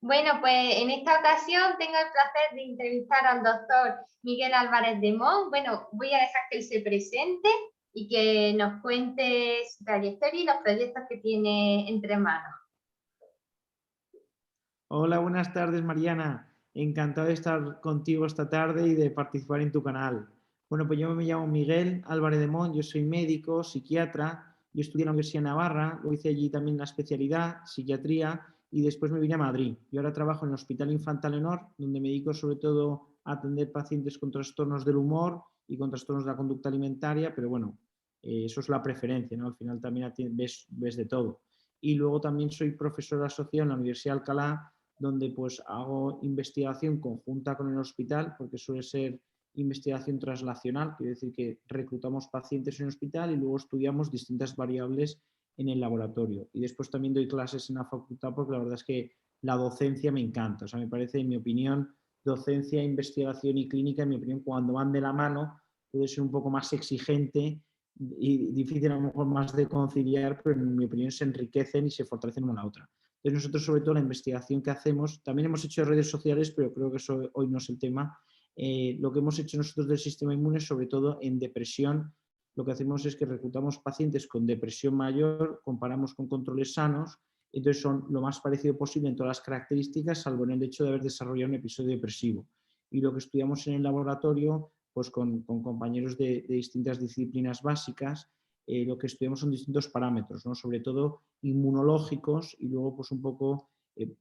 Bueno, pues en esta ocasión tengo el placer de entrevistar al doctor Miguel Álvarez de Mon. Bueno, voy a dejar que él se presente y que nos cuente su trayectoria y los proyectos que tiene entre manos. Hola, buenas tardes, Mariana. Encantado de estar contigo esta tarde y de participar en tu canal. Bueno, pues yo me llamo Miguel Álvarez de Mon, yo soy médico, psiquiatra, yo estudié en la Universidad de Navarra, lo hice allí también la especialidad, psiquiatría, y después me vine a Madrid. Yo ahora trabajo en el Hospital Infanta Leonor, donde me dedico sobre todo a atender pacientes con trastornos del humor y con trastornos de la conducta alimentaria, pero bueno, eso es la preferencia, ¿no? Al final también ves de todo. Y luego también soy profesor asociado en la Universidad de Alcalá, donde pues hago investigación conjunta con el hospital, porque suele ser investigación traslacional, quiere decir que reclutamos pacientes en el hospital y luego estudiamos distintas variables en el laboratorio. Y después también doy clases en la facultad porque la verdad es que la docencia me encanta. O sea, me parece, en mi opinión, docencia, investigación y clínica, en mi opinión, cuando van de la mano, puede ser un poco más exigente y difícil a lo mejor más de conciliar, pero en mi opinión se enriquecen y se fortalecen una a la otra. Entonces nosotros, sobre todo, la investigación que hacemos, también hemos hecho redes sociales, pero creo que eso hoy no es el tema. Lo que hemos hecho nosotros del sistema inmune, sobre todo en depresión, lo que hacemos es que reclutamos pacientes con depresión mayor, comparamos con controles sanos, entonces son lo más parecido posible en todas las características, salvo en el hecho de haber desarrollado un episodio depresivo. Y lo que estudiamos en el laboratorio, pues con compañeros de distintas disciplinas básicas, lo que estudiamos son distintos parámetros, ¿no? Sobre todo inmunológicos y luego pues un poco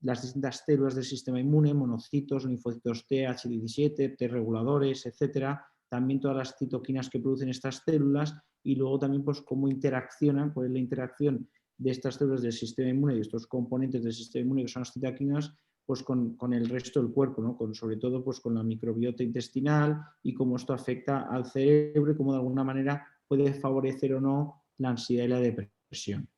las distintas células del sistema inmune, monocitos, linfocitos T, H17, T reguladores, etcétera. También todas las citoquinas que producen estas células y luego también pues cómo interaccionan, cuál es la interacción de estas células del sistema inmune, de estos componentes del sistema inmune que son las citoquinas, pues con el resto del cuerpo, ¿no? Sobre todo pues con la microbiota intestinal y cómo esto afecta al cerebro y cómo de alguna manera puede favorecer o no la ansiedad y la depresión.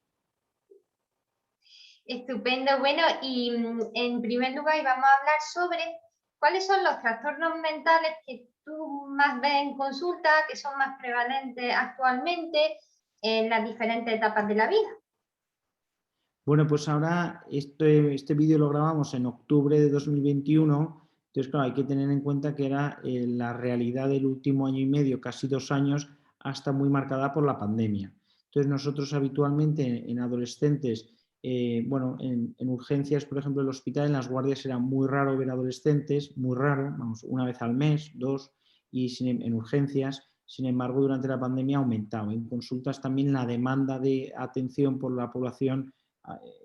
Estupendo, bueno, y en primer lugar vamos a hablar sobre cuáles son los trastornos mentales que tú más ves en consulta, que son más prevalentes actualmente en las diferentes etapas de la vida. Bueno, pues ahora este vídeo lo grabamos en octubre de 2021, entonces claro, hay que tener en cuenta que era la realidad del último año y medio, casi 2 años, hasta muy marcada por la pandemia. Entonces nosotros habitualmente en adolescentes, bueno, en urgencias, por ejemplo, en el hospital, en las guardias era muy raro ver adolescentes, muy raro, vamos, una vez al mes, dos, y en urgencias. Sin embargo, durante la pandemia ha aumentado. En consultas también la demanda de atención por la población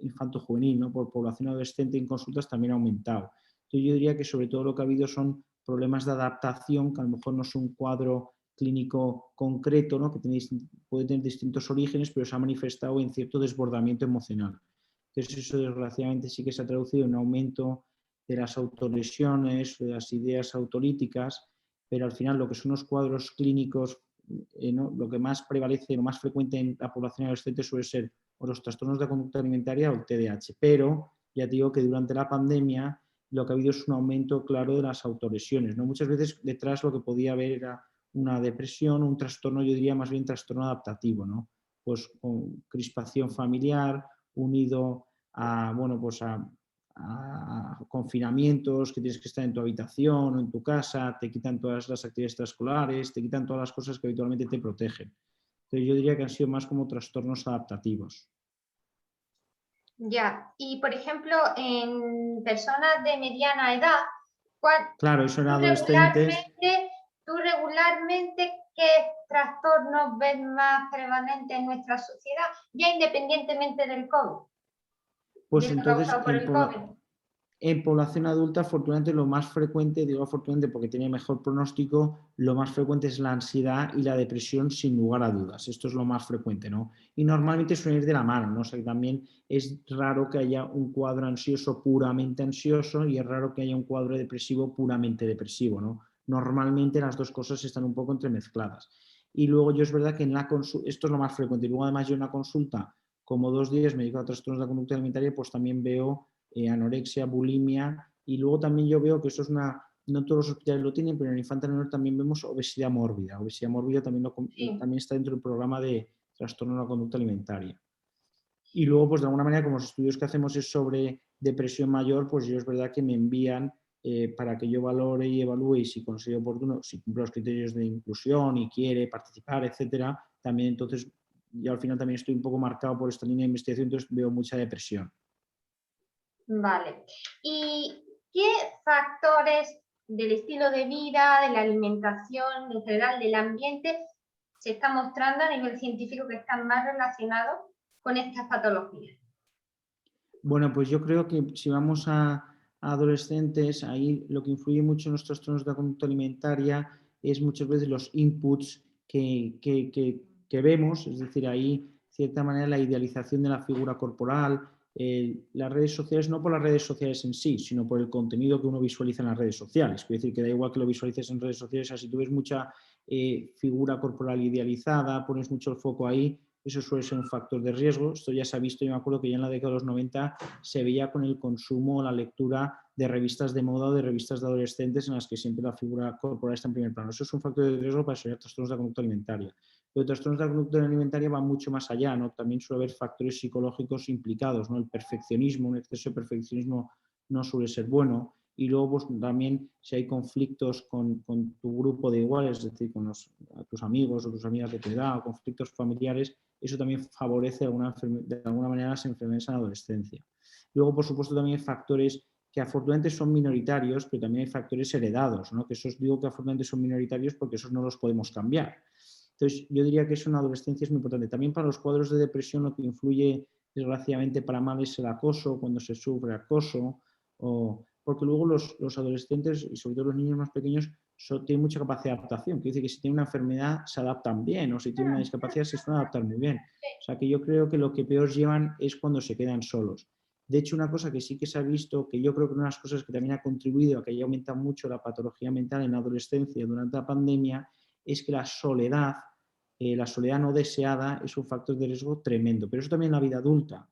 infanto-juvenil, ¿no? Por población adolescente en consultas también ha aumentado. Entonces yo diría que sobre todo lo que ha habido son problemas de adaptación, que a lo mejor no es un cuadro clínico concreto, ¿no? Que puede tener distintos orígenes, pero se ha manifestado en cierto desbordamiento emocional. Entonces eso desgraciadamente sí que se ha traducido en un aumento de las autolesiones, de las ideas autolíticas, pero al final lo que son los cuadros clínicos, ¿no? Lo que más prevalece, lo más frecuente en la población adolescente suele ser o los trastornos de conducta alimentaria o el TDAH. Pero ya te digo que durante la pandemia lo que ha habido es un aumento claro de las autolesiones, ¿no? Muchas veces detrás lo que podía haber era una depresión, un trastorno, yo diría más bien trastorno adaptativo, ¿no? Pues con crispación familiar, unido a, bueno, pues a confinamientos, que tienes que estar en tu habitación o en tu casa, te quitan todas las actividades extraescolares, te quitan todas las cosas que habitualmente te protegen. Entonces yo diría que han sido más como trastornos adaptativos. Ya, y por ejemplo, en personas de mediana edad, ¿cuál, Claro, eso en tú adolescentes. regularmente, tú regularmente qué trastornos ves más prevalentes en nuestra sociedad, ya independientemente del COVID, Pues de lo entonces causado por el COVID? en población adulta, afortunadamente, lo más frecuente, digo afortunadamente porque tiene mejor pronóstico, lo más frecuente es la ansiedad y la depresión sin lugar a dudas. Esto es lo más frecuente, ¿no? Y normalmente suelen ir de la mano, ¿no? O sea, que también es raro que haya un cuadro ansioso puramente ansioso y es raro que haya un cuadro depresivo puramente depresivo, ¿no? Normalmente las dos cosas están un poco entremezcladas. Y luego yo es verdad que en la consulta, esto es lo más frecuente, y luego además yo en la consulta, como 2 días me dedico a trastornos de la conducta alimentaria, pues también veo anorexia, bulimia, y luego también yo veo que eso es no todos los hospitales lo tienen, pero en el Infanta Leonor también vemos obesidad mórbida. Obesidad mórbida también, Sí. también está dentro del programa de trastorno de la conducta alimentaria. Y luego, pues de alguna manera, como los estudios que hacemos es sobre depresión mayor, pues yo es verdad que me envían para que yo valore y evalúe y si considero oportuno, si cumple los criterios de inclusión y quiere participar, etcétera, también entonces yo al final también estoy un poco marcado por esta línea de investigación, entonces veo mucha depresión. Vale. ¿Y qué factores del estilo de vida, de la alimentación, en general del ambiente, se está mostrando a nivel científico que están más relacionados con estas patologías? Bueno, pues yo creo que si vamos a adolescentes, ahí lo que influye mucho en los trastornos de la conducta alimentaria es muchas veces los inputs que vemos, es decir, ahí, de cierta manera, la idealización de la figura corporal, las redes sociales, no por las redes sociales en sí, sino por el contenido que uno visualiza en las redes sociales. Quiero decir que da igual que lo visualices en redes sociales, o sea, si tú ves mucha figura corporal idealizada, pones mucho el foco ahí, eso suele ser un factor de riesgo. Esto ya se ha visto, yo me acuerdo que ya en la década de los 90 se veía con el consumo o la lectura de revistas de moda o de revistas de adolescentes en las que siempre la figura corporal está en primer plano. Eso es un factor de riesgo para desarrollar trastornos de la conducta alimentaria. Pero trastornos de la conducta alimentaria van mucho más allá, ¿no? También suele haber factores psicológicos implicados, ¿no? El perfeccionismo, un exceso de perfeccionismo no suele ser bueno. Y luego pues, también si hay conflictos con tu grupo de iguales, es decir, con tus amigos o tus amigas de tu edad, o conflictos familiares, eso también favorece de alguna manera las enfermedades en la adolescencia. Luego, por supuesto, también hay factores que afortunadamente son minoritarios, pero también hay factores heredados, ¿no? Que esos digo que afortunadamente son minoritarios porque esos no los podemos cambiar. Entonces, yo diría que eso en la adolescencia es muy importante. También para los cuadros de depresión lo que influye, desgraciadamente, para mal es el acoso, cuando se sufre acoso, porque luego los adolescentes, y sobre todo los niños más pequeños, tienen mucha capacidad de adaptación. Quiere decir que si tienen una enfermedad se adaptan bien, o si tienen una discapacidad se suelen adaptar muy bien. O sea que yo creo que lo que peor llevan es cuando se quedan solos. De hecho, una cosa que sí que se ha visto, que yo creo que una de las cosas que también ha contribuido a que haya aumentado mucho la patología mental en la adolescencia durante la pandemia, es que la soledad no deseada es un factor de riesgo tremendo, pero eso también en la vida adulta.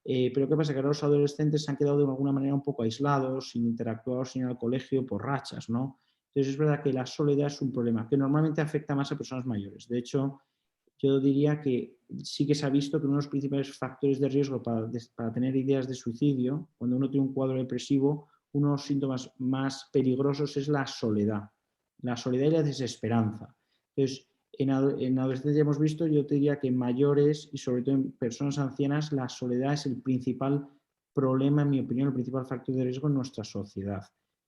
Pero ¿qué pasa? Que ahora los adolescentes se han quedado de alguna manera un poco aislados, sin interactuar, sin ir al colegio, por rachas, ¿no? Entonces es verdad que la soledad es un problema que normalmente afecta más a personas mayores. De hecho, yo diría que sí que se ha visto que uno de los principales factores de riesgo para tener ideas de suicidio, cuando uno tiene un cuadro depresivo, uno de los síntomas más peligrosos es la soledad y la desesperanza. Entonces, en adolescencia hemos visto, yo te diría que en mayores y sobre todo en personas ancianas, la soledad es el principal problema, en mi opinión, el principal factor de riesgo en nuestra sociedad.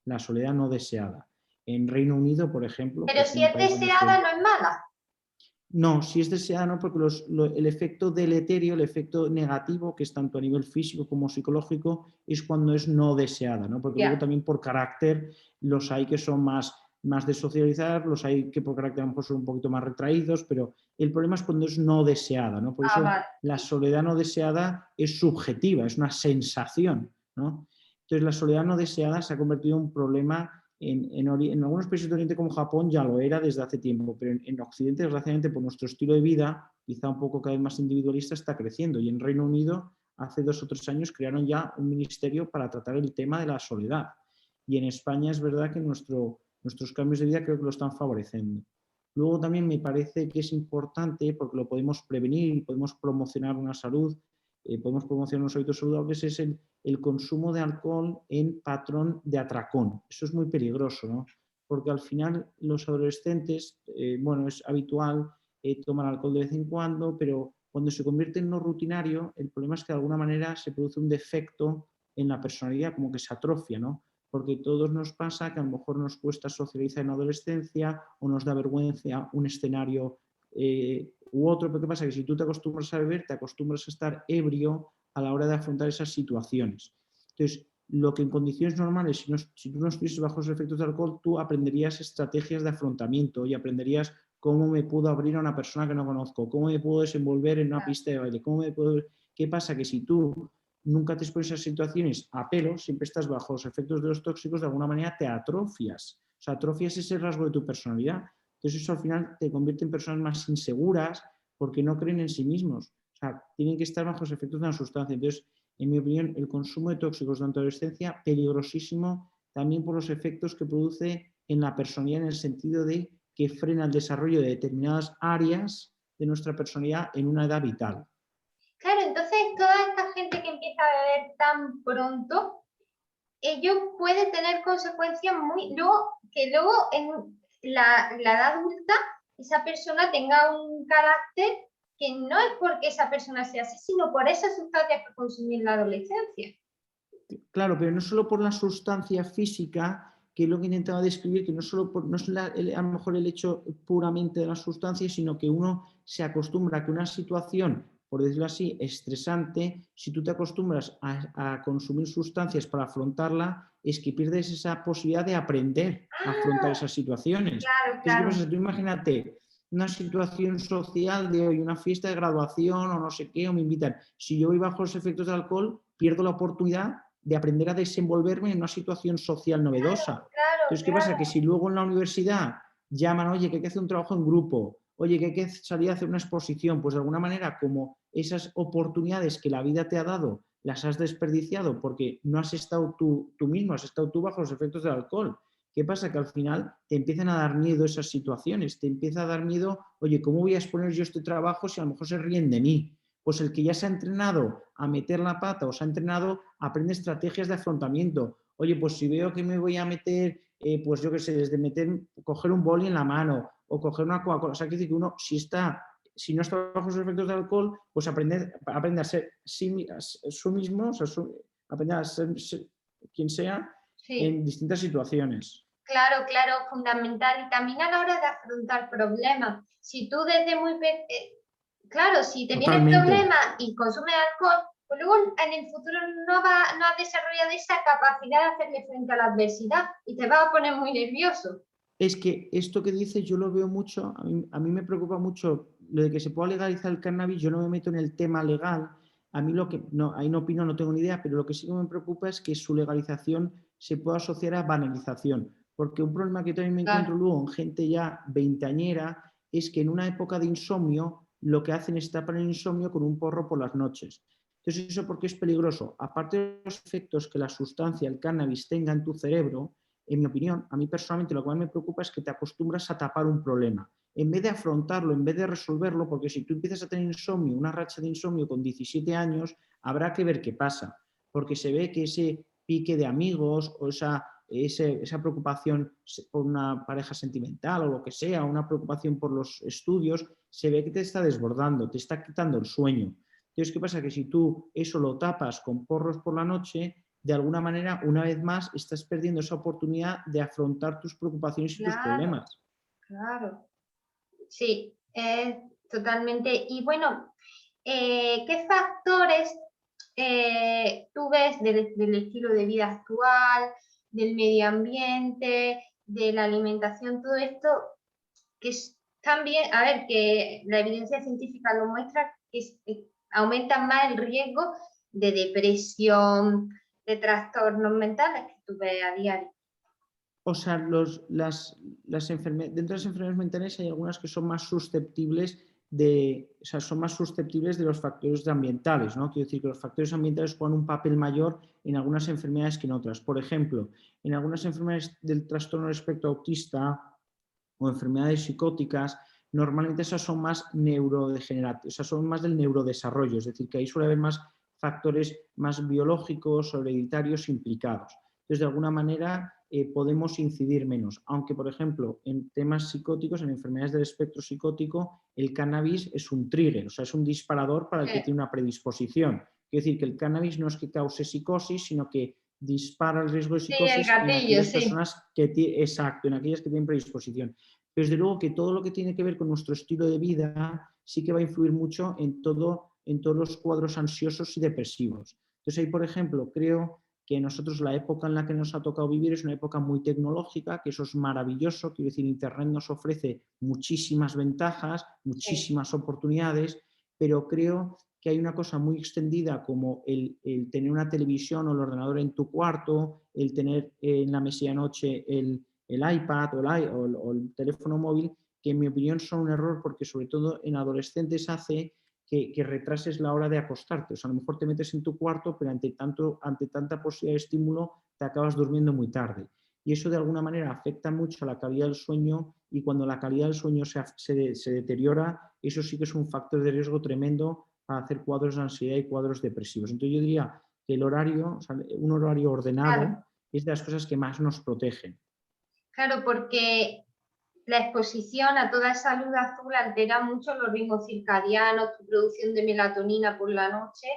La soledad no deseada. En Reino Unido, por ejemplo, que Pero es si un es país donde estoy... deseada, no es mala. No, si es deseada no, porque el efecto deleterio, el efecto negativo, que es tanto a nivel físico como psicológico, es cuando es no deseada, ¿no? Porque luego también por carácter los hay que son más de socializar, los hay que por carácter a lo mejor son un poquito más retraídos, pero el problema es cuando es no deseada, ¿no? Por eso Vale. la soledad no deseada es subjetiva, es una sensación, ¿no? Entonces la soledad no deseada se ha convertido en un problema. En algunos países de Oriente como Japón ya lo era desde hace tiempo, pero en Occidente, desgraciadamente, por nuestro estilo de vida, quizá un poco cada vez más individualista, está creciendo. Y en Reino Unido, hace 2 o 3 años, crearon ya un ministerio para tratar el tema de la soledad. Y en España es verdad que nuestros cambios de vida creo que lo están favoreciendo. Luego también me parece que es importante, porque lo podemos prevenir y podemos promocionar una salud, podemos promocionar unos hábitos saludables, es el consumo de alcohol en patrón de atracón. Eso es muy peligroso, ¿no? Porque al final los adolescentes, bueno, es habitual tomar alcohol de vez en cuando, pero cuando se convierte en no rutinario, el problema es que de alguna manera se produce un defecto en la personalidad, como que se atrofia, ¿no? Porque a todos nos pasa que a lo mejor nos cuesta socializar en la adolescencia o nos da vergüenza un escenario u otro, pero ¿qué pasa? Que si tú te acostumbras a beber, te acostumbras a estar ebrio a la hora de afrontar esas situaciones. Entonces, lo que en condiciones normales, si tú no estuvieses bajo los efectos de alcohol, tú aprenderías estrategias de afrontamiento y aprenderías cómo me puedo abrir a una persona que no conozco, cómo me puedo desenvolver en una pista de baile, ¿Qué pasa? Que si tú nunca te expones a esas situaciones a pelo, siempre estás bajo los efectos de los tóxicos, de alguna manera te atrofias. O sea, atrofias ese rasgo de tu personalidad. Entonces eso al final te convierte en personas más inseguras porque no creen en sí mismos. O sea, tienen que estar bajo los efectos de una sustancia. Entonces, en mi opinión, el consumo de tóxicos durante la adolescencia, peligrosísimo también por los efectos que produce en la personalidad, en el sentido de que frena el desarrollo de determinadas áreas de nuestra personalidad en una edad vital. Claro, entonces toda a beber tan pronto, ello puede tener consecuencias luego en la edad adulta esa persona tenga un carácter que no es porque esa persona sea así, sino por esas sustancias que consumí en la adolescencia. Claro, pero no solo por la sustancia física, que es lo que intentaba describir, que no solo no es a lo mejor el hecho puramente de la sustancia, sino que uno se acostumbra a que una situación, por decirlo así, estresante, si tú te acostumbras a consumir sustancias para afrontarla, es que pierdes esa posibilidad de aprender a afrontar esas situaciones. Claro, Entonces, ¿qué claro. pasa? Tú imagínate una situación social de hoy, una fiesta de graduación o no sé qué, o me invitan. Si yo voy bajo los efectos del alcohol, pierdo la oportunidad de aprender a desenvolverme en una situación social novedosa. Claro, Entonces, ¿qué pasa? claro. Que si luego en la universidad llaman, oye, que hay que hacer un trabajo en grupo, oye, que hay que salir a hacer una exposición, pues de alguna manera, como esas oportunidades que la vida te ha dado, las has desperdiciado porque no has estado tú mismo, has estado tú bajo los efectos del alcohol. ¿Qué pasa? Que al final te empiezan a dar miedo esas situaciones, te empieza a dar miedo, oye, ¿cómo voy a exponer yo este trabajo si a lo mejor se ríen de mí? Pues el que ya se ha entrenado a meter la pata o se ha entrenado, aprende estrategias de afrontamiento. Oye, pues si veo que me voy a meter, pues yo qué sé, desde coger un boli en la mano o coger una Coca-Cola. O sea, que uno, si no está bajo los efectos del alcohol, pues aprende a ser su mismo, o sea, aprende a ser quien sea en Sí. distintas situaciones. Claro, claro, fundamental. Y también a la hora de afrontar problemas. Si tú desde muy pequeño, claro, si te viene el Totalmente. problema y consumes alcohol, pues luego en el futuro no has desarrollado esa capacidad de hacerle frente a la adversidad y te vas a poner muy nervioso. Es que esto que dices yo lo veo mucho, a mí me preocupa mucho lo de que se pueda legalizar el cannabis, yo no me meto en el tema legal, a mí lo que, no, ahí no opino, no tengo ni idea, pero lo que sí que me preocupa es que su legalización se pueda asociar a banalización, porque un problema que también me encuentro Claro, luego en gente ya veinteañera es que en una época de insomnio lo que hacen es tapar el insomnio con un porro por las noches. Entonces, ¿eso por qué es peligroso? Aparte de los efectos que la sustancia, el cannabis, tenga en tu cerebro, en mi opinión, a mí personalmente lo que más me preocupa es que te acostumbras a tapar un problema. En vez de afrontarlo, en vez de resolverlo, porque si tú empiezas a tener insomnio, una racha de insomnio con 17 años, habrá que ver qué pasa, porque se ve que ese pique de amigos o esa preocupación por una pareja sentimental o lo que sea, una preocupación por los estudios, se ve que te está desbordando, te está quitando el sueño. Entonces, ¿qué pasa? Que si tú eso lo tapas con porros por la noche, de alguna manera, una vez más, estás perdiendo esa oportunidad de afrontar tus preocupaciones y tus claro, problemas. claro. Sí, totalmente. Y bueno, ¿qué factores tú ves del estilo de vida actual, del medio ambiente, de la alimentación, todo esto, que es también, a ver, que la evidencia científica lo muestra, aumenta más el riesgo de depresión, de trastornos mentales que tú ves a diario? O sea, dentro de las enfermedades mentales hay algunas que son más susceptibles o sea, son más susceptibles de los factores ambientales, ¿no? Quiero decir que los factores ambientales juegan un papel mayor en algunas enfermedades que en otras. Por ejemplo, en algunas enfermedades del trastorno del espectro autista o enfermedades psicóticas, normalmente esas son más neurodegenerativas, esas son más del neurodesarrollo, es decir, que ahí suele haber más factores más biológicos o hereditarios implicados. Entonces, de alguna manera, podemos incidir menos. Aunque, por ejemplo, en temas psicóticos, en enfermedades del espectro psicótico, el cannabis es un trigger, o sea, es un disparador para el que tiene una predisposición. Quiere decir que el cannabis no es que cause psicosis, sino que dispara el riesgo de Sí, el psicosis en gatillo, aquellas sí. personas exacto, en aquellas que tienen predisposición. Pero desde luego que todo lo que tiene que ver con nuestro estilo de vida sí que va a influir mucho en todos los cuadros ansiosos y depresivos. Entonces ahí, por ejemplo, creo que nosotros la época en la que nos ha tocado vivir es una época muy tecnológica, que eso es maravilloso, quiero decir, Internet nos ofrece muchísimas ventajas, Sí. muchísimas oportunidades, pero creo que hay una cosa muy extendida como el tener una televisión o el ordenador en tu cuarto, el tener en la mesilla de noche el iPad o el teléfono móvil, que en mi opinión son un error porque sobre todo en adolescentes hace que retrases la hora de acostarte. O sea, a lo mejor te metes en tu cuarto, pero ante tanta posibilidad de estímulo te acabas durmiendo muy tarde. Y eso de alguna manera afecta mucho a la calidad del sueño y cuando la calidad del sueño se deteriora, eso sí que es un factor de riesgo tremendo para hacer cuadros de ansiedad y cuadros depresivos. Entonces yo diría que el horario, o sea, un horario ordenado, Claro, es de las cosas que más nos protegen. claro, porque la exposición a toda esa luz azul altera mucho los ritmos circadianos, tu producción de melatonina por la noche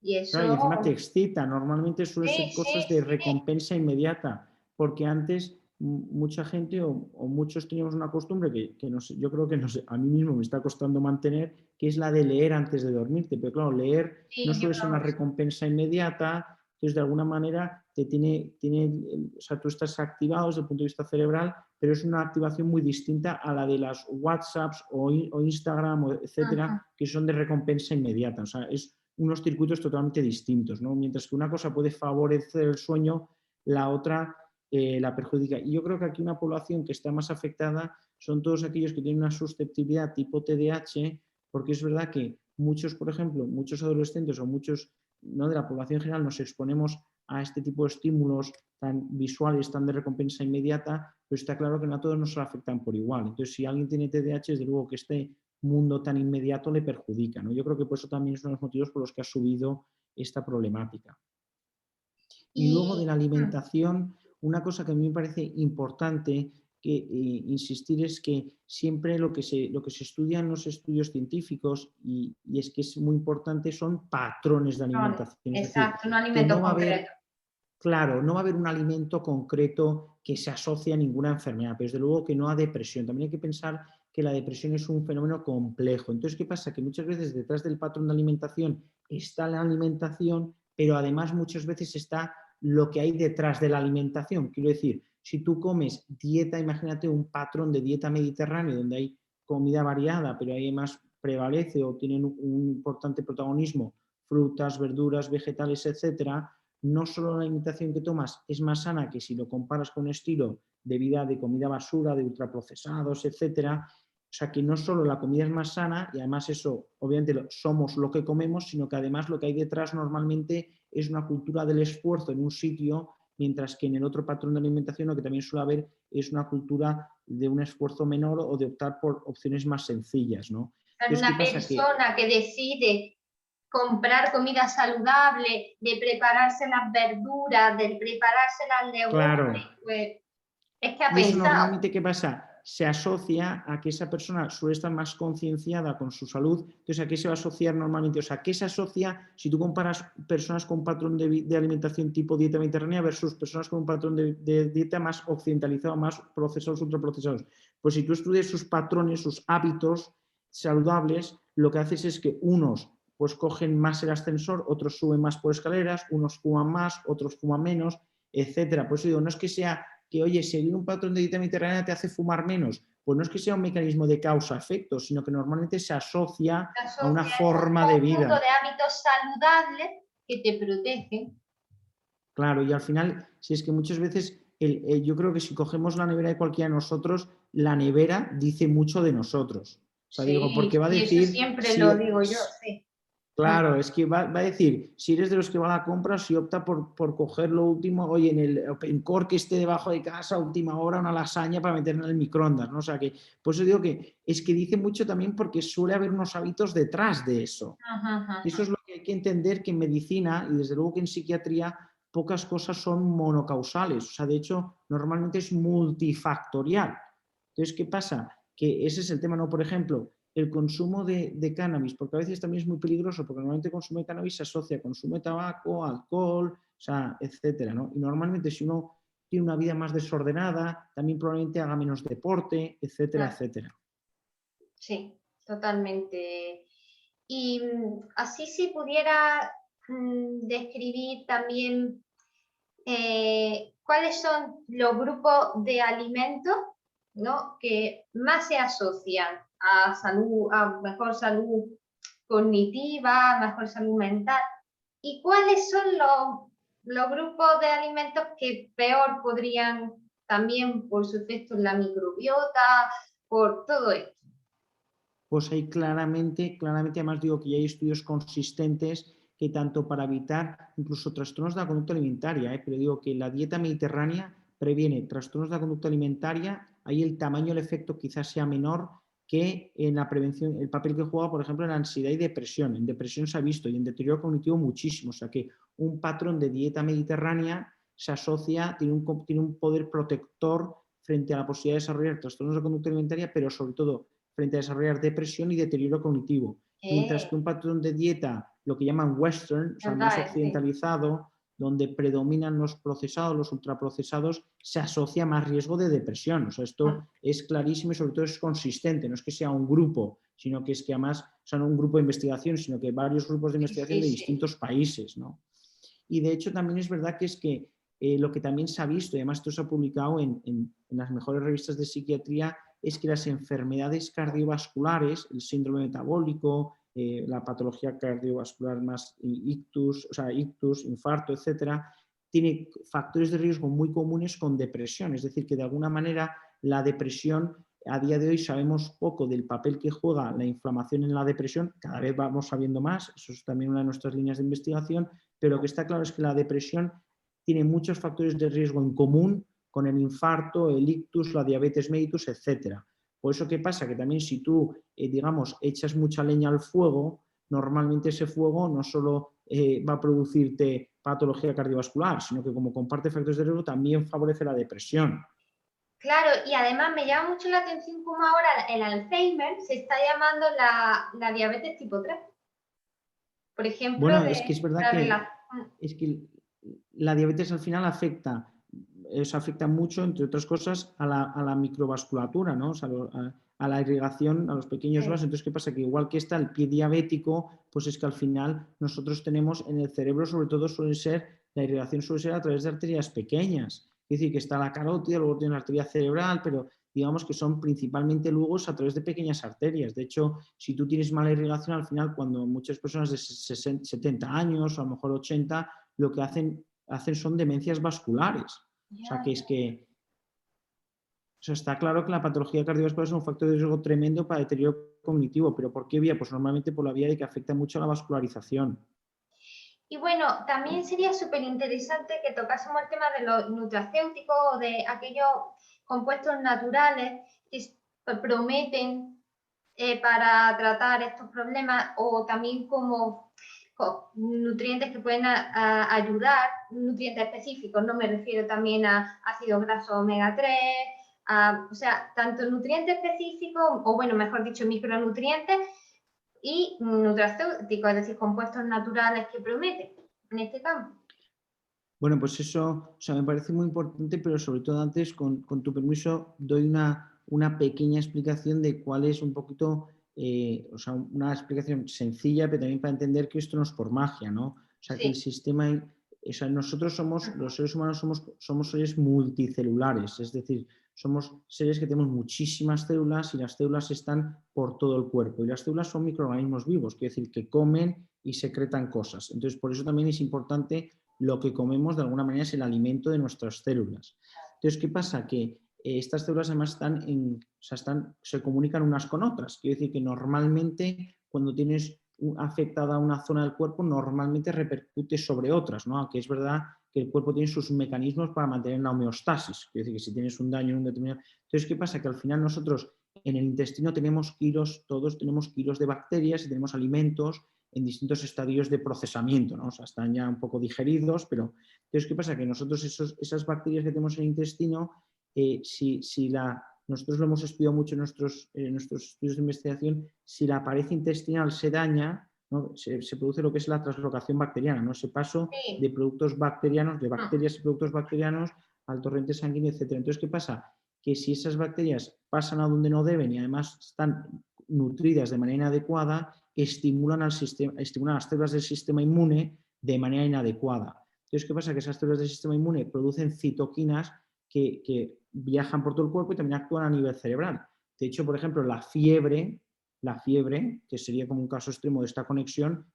y Claro, y eso, encima te excita. Normalmente suele sí, ser cosas sí, de sí. recompensa inmediata, porque antes mucha gente o muchos teníamos una costumbre que no sé, yo creo que no sé, a mí mismo me está costando mantener, que es la de leer antes de dormirte. Pero claro, leer no Sí, yo suele ser lo una hago. recompensa inmediata, entonces de alguna manera o sea, tú estás activado desde el punto de vista cerebral, pero es una activación muy distinta a la de las WhatsApps o Instagram, etcétera, Ajá. que son de recompensa inmediata. O sea, es unos circuitos totalmente distintos, ¿no? Mientras que una cosa puede favorecer el sueño, la otra la perjudica. Y yo creo que aquí una población que está más afectada son todos aquellos que tienen una susceptibilidad tipo TDAH, porque es verdad que muchos, por ejemplo, muchos adolescentes o muchos, ¿no?, de la población general nos exponemos a este tipo de estímulos tan visuales, tan de recompensa inmediata, pero está claro que no a todos nos afectan por igual. Entonces, si alguien tiene TDAH, desde luego que este mundo tan inmediato le perjudica, ¿no? Yo creo que por eso también es uno de los motivos por los que ha subido esta problemática. Y luego de Y la alimentación, una cosa que a mí me parece importante que, insistir es que siempre lo que se estudia en los estudios científicos, y es que es muy importante, son patrones de alimentación. Es decir, exacto, un que alimento no va a concreto. haber, claro, no va a haber un alimento concreto que se asocie a ninguna enfermedad, pero desde luego que no a depresión. También hay que pensar que la depresión es un fenómeno complejo. Entonces, ¿qué pasa? Que muchas veces detrás del patrón de alimentación está la alimentación, pero además muchas veces está lo que hay detrás de la alimentación. Quiero decir, si tú comes dieta, imagínate un patrón de dieta mediterránea donde hay comida variada, pero además prevalece o tienen un importante protagonismo frutas, verduras, vegetales, etcétera. No solo la alimentación que tomas es más sana que si lo comparas con un estilo de vida de comida basura, de ultraprocesados, etcétera. O sea que no solo la comida es más sana y además eso, obviamente somos lo que comemos, sino que además lo que hay detrás normalmente es una cultura del esfuerzo en un sitio, mientras que en el otro patrón de alimentación lo que también suele haber es una cultura de un esfuerzo menor o de optar por opciones más sencillas, ¿no? Entonces, ¿qué Una pasa? Que, persona que decide comprar comida saludable, de prepararse las verduras, de prepararse las legumbres, claro, pues es que ha y eso pensado. normalmente, ¿qué pasa? Se asocia a que esa persona suele estar más concienciada con su salud. Entonces, ¿a qué se va a asociar normalmente? O sea, ¿qué se asocia si tú comparas personas con un patrón de alimentación tipo dieta mediterránea versus personas con un patrón de dieta más occidentalizado, más procesados, ultraprocesados? Pues si tú estudias sus patrones, sus hábitos saludables, lo que haces es que unos pues cogen más el ascensor, otros suben más por escaleras, unos fuman más, otros fuman menos, etcétera. Por eso digo, no es que sea que, oye, seguir un patrón de dieta mediterránea te hace fumar menos. Pues no es que sea un mecanismo de causa-efecto, sino que normalmente se asocia Se a una asocia, es un forma de conjunto vida. de hábitos saludables que te protegen. Claro, y al final, si es que muchas veces yo creo que si cogemos la nevera de cualquiera de nosotros, la nevera dice mucho de nosotros. O sea, digo, porque Sí, va a y eso decir siempre si, lo digo yo, sí. Mm. claro, es que va a decir, si eres de los que va a la compra, si opta por coger lo último, oye, en el Opencore que esté debajo de casa, última hora, una lasaña para meter en el microondas, ¿no? O sea, que por eso digo que es que dice mucho también porque suele haber unos hábitos detrás de eso. Ajá, ajá, Y eso ajá. es lo que hay que entender, que en medicina y desde luego que en psiquiatría pocas cosas son monocausales. O sea, de hecho, normalmente es multifactorial. Entonces, ¿qué pasa? Que ese es el tema, ¿no? Por ejemplo, el consumo de cannabis, porque a veces también es muy peligroso, porque normalmente el consumo de cannabis se asocia a consumo de tabaco, alcohol, o sea, etcétera, ¿no? Y normalmente si uno tiene una vida más desordenada, también probablemente haga menos deporte, etcétera, Mm. etcétera. Sí, totalmente. Y así si pudiera describir también cuáles son los grupos de alimentos, ¿no?, que más se asocian a salud, a mejor salud cognitiva, mejor salud mental, y cuáles son los grupos de alimentos que peor podrían también por su efecto en la microbiota, por todo esto. Pues ahí claramente, claramente, además digo que ya hay estudios consistentes que tanto para evitar incluso trastornos de la conducta alimentaria, pero digo que la dieta mediterránea previene trastornos de la conducta alimentaria, ahí el tamaño del efecto quizás sea menor, que en la prevención, el papel que juega, por ejemplo, en ansiedad y depresión. En depresión se ha visto y en deterioro cognitivo muchísimo. O sea que un patrón de dieta mediterránea se asocia, tiene un poder protector frente a la posibilidad de desarrollar trastornos de conducta alimentaria, pero sobre todo frente a desarrollar depresión y deterioro cognitivo. Mientras que un patrón de dieta, lo que llaman western, o sea, más occidentalizado, donde predominan los procesados, los ultraprocesados, se asocia más riesgo de depresión. O sea, esto es clarísimo y sobre todo es consistente. No es que sea un grupo, sino que es que además, o sea, no un grupo de investigación, sino que varios grupos de investigación de distintos países, ¿no? Y de hecho también es verdad que es que lo que también se ha visto, y además esto se ha publicado en las mejores revistas de psiquiatría, es que las enfermedades cardiovasculares, el síndrome metabólico, la patología cardiovascular más ictus, o sea, ictus, infarto, etcétera, tiene factores de riesgo muy comunes con depresión. Es decir, que de alguna manera la depresión, a día de hoy sabemos poco del papel que juega la inflamación en la depresión, cada vez vamos sabiendo más, eso es también una de nuestras líneas de investigación, pero lo que está claro es que la depresión tiene muchos factores de riesgo en común con el infarto, el ictus, la diabetes mellitus, etc. Por eso, ¿qué pasa? Que también si tú, digamos, echas mucha leña al fuego, normalmente ese fuego no solo va a producirte patología cardiovascular, sino que como comparte factores de riesgo también favorece la depresión. Claro, y además me llama mucho la atención cómo ahora el Alzheimer se está llamando la diabetes tipo 3. Por ejemplo, bueno, es que es verdad que, relación. es que la diabetes al final afecta, eso afecta mucho, entre otras cosas, a la microvasculatura, ¿no? O sea, a la irrigación, a los pequeños vasos. Entonces, ¿qué pasa? Que igual que está el pie diabético, pues es que al final nosotros tenemos en el cerebro, sobre todo la irrigación suele ser a través de arterias pequeñas. Es decir, que está la carótida, luego tiene la arteria cerebral, pero digamos que son principalmente luego a través de pequeñas arterias. De hecho, si tú tienes mala irrigación, al final, cuando muchas personas de 60, 70 años, o a lo mejor 80, lo que hacen son demencias vasculares. O sea, que es que o sea, está claro que la patología cardiovascular es un factor de riesgo tremendo para deterioro cognitivo, pero ¿por qué vía? Pues normalmente por la vía de que afecta mucho a la vascularización. Y bueno, también sería súper interesante que tocásemos el tema de los nutracéuticos o de aquellos compuestos naturales que prometen para tratar estos problemas o también como nutrientes que pueden ayudar, nutrientes específicos, no me refiero también a ácidos grasos omega 3, o sea, tanto nutrientes específicos, o bueno, mejor dicho, micronutrientes y nutracéuticos, es decir, compuestos naturales que prometen en este campo. Bueno, pues eso, o sea, me parece muy importante, pero sobre todo antes, con tu permiso, doy una pequeña explicación de cuál es un poquito, o sea, una explicación sencilla, pero también para entender que esto no es por magia, ¿no? O sea, que el sistema, o sea, nosotros somos, los seres humanos somos seres multicelulares, es decir, somos seres que tenemos muchísimas células y las células están por todo el cuerpo. Y las células son microorganismos vivos, quiere decir que comen y secretan cosas. Entonces, por eso también es importante lo que comemos, de alguna manera, es el alimento de nuestras células. Entonces, ¿qué pasa? Que estas células además se comunican unas con otras. Quiere decir que normalmente cuando tienes afectada una zona del cuerpo, normalmente repercute sobre otras, ¿no? Aunque es verdad que el cuerpo tiene sus mecanismos para mantener la homeostasis. Quiere decir que si tienes un daño en un determinado... Entonces, ¿qué pasa? Que al final nosotros en el intestino tenemos todos tenemos kilos de bacterias y tenemos alimentos en distintos estadios de procesamiento, ¿no? O sea, están ya un poco digeridos, pero entonces, ¿qué pasa? Que nosotros esas bacterias que tenemos en el intestino, nosotros lo hemos estudiado mucho en nuestros estudios de investigación, si la pared intestinal se daña, ¿no? se produce lo que es la translocación bacteriana, ¿no? Ese paso de productos bacterianos, de bacterias y productos bacterianos al torrente sanguíneo, etc. Entonces, ¿qué pasa? Que si esas bacterias pasan a donde no deben y además están nutridas de manera inadecuada, estimulan las células del sistema inmune de manera inadecuada. Entonces, ¿qué pasa? Que esas células del sistema inmune producen citoquinas que viajan por todo el cuerpo y también actúan a nivel cerebral. De hecho, por ejemplo, la fiebre, que sería como un caso extremo de esta conexión,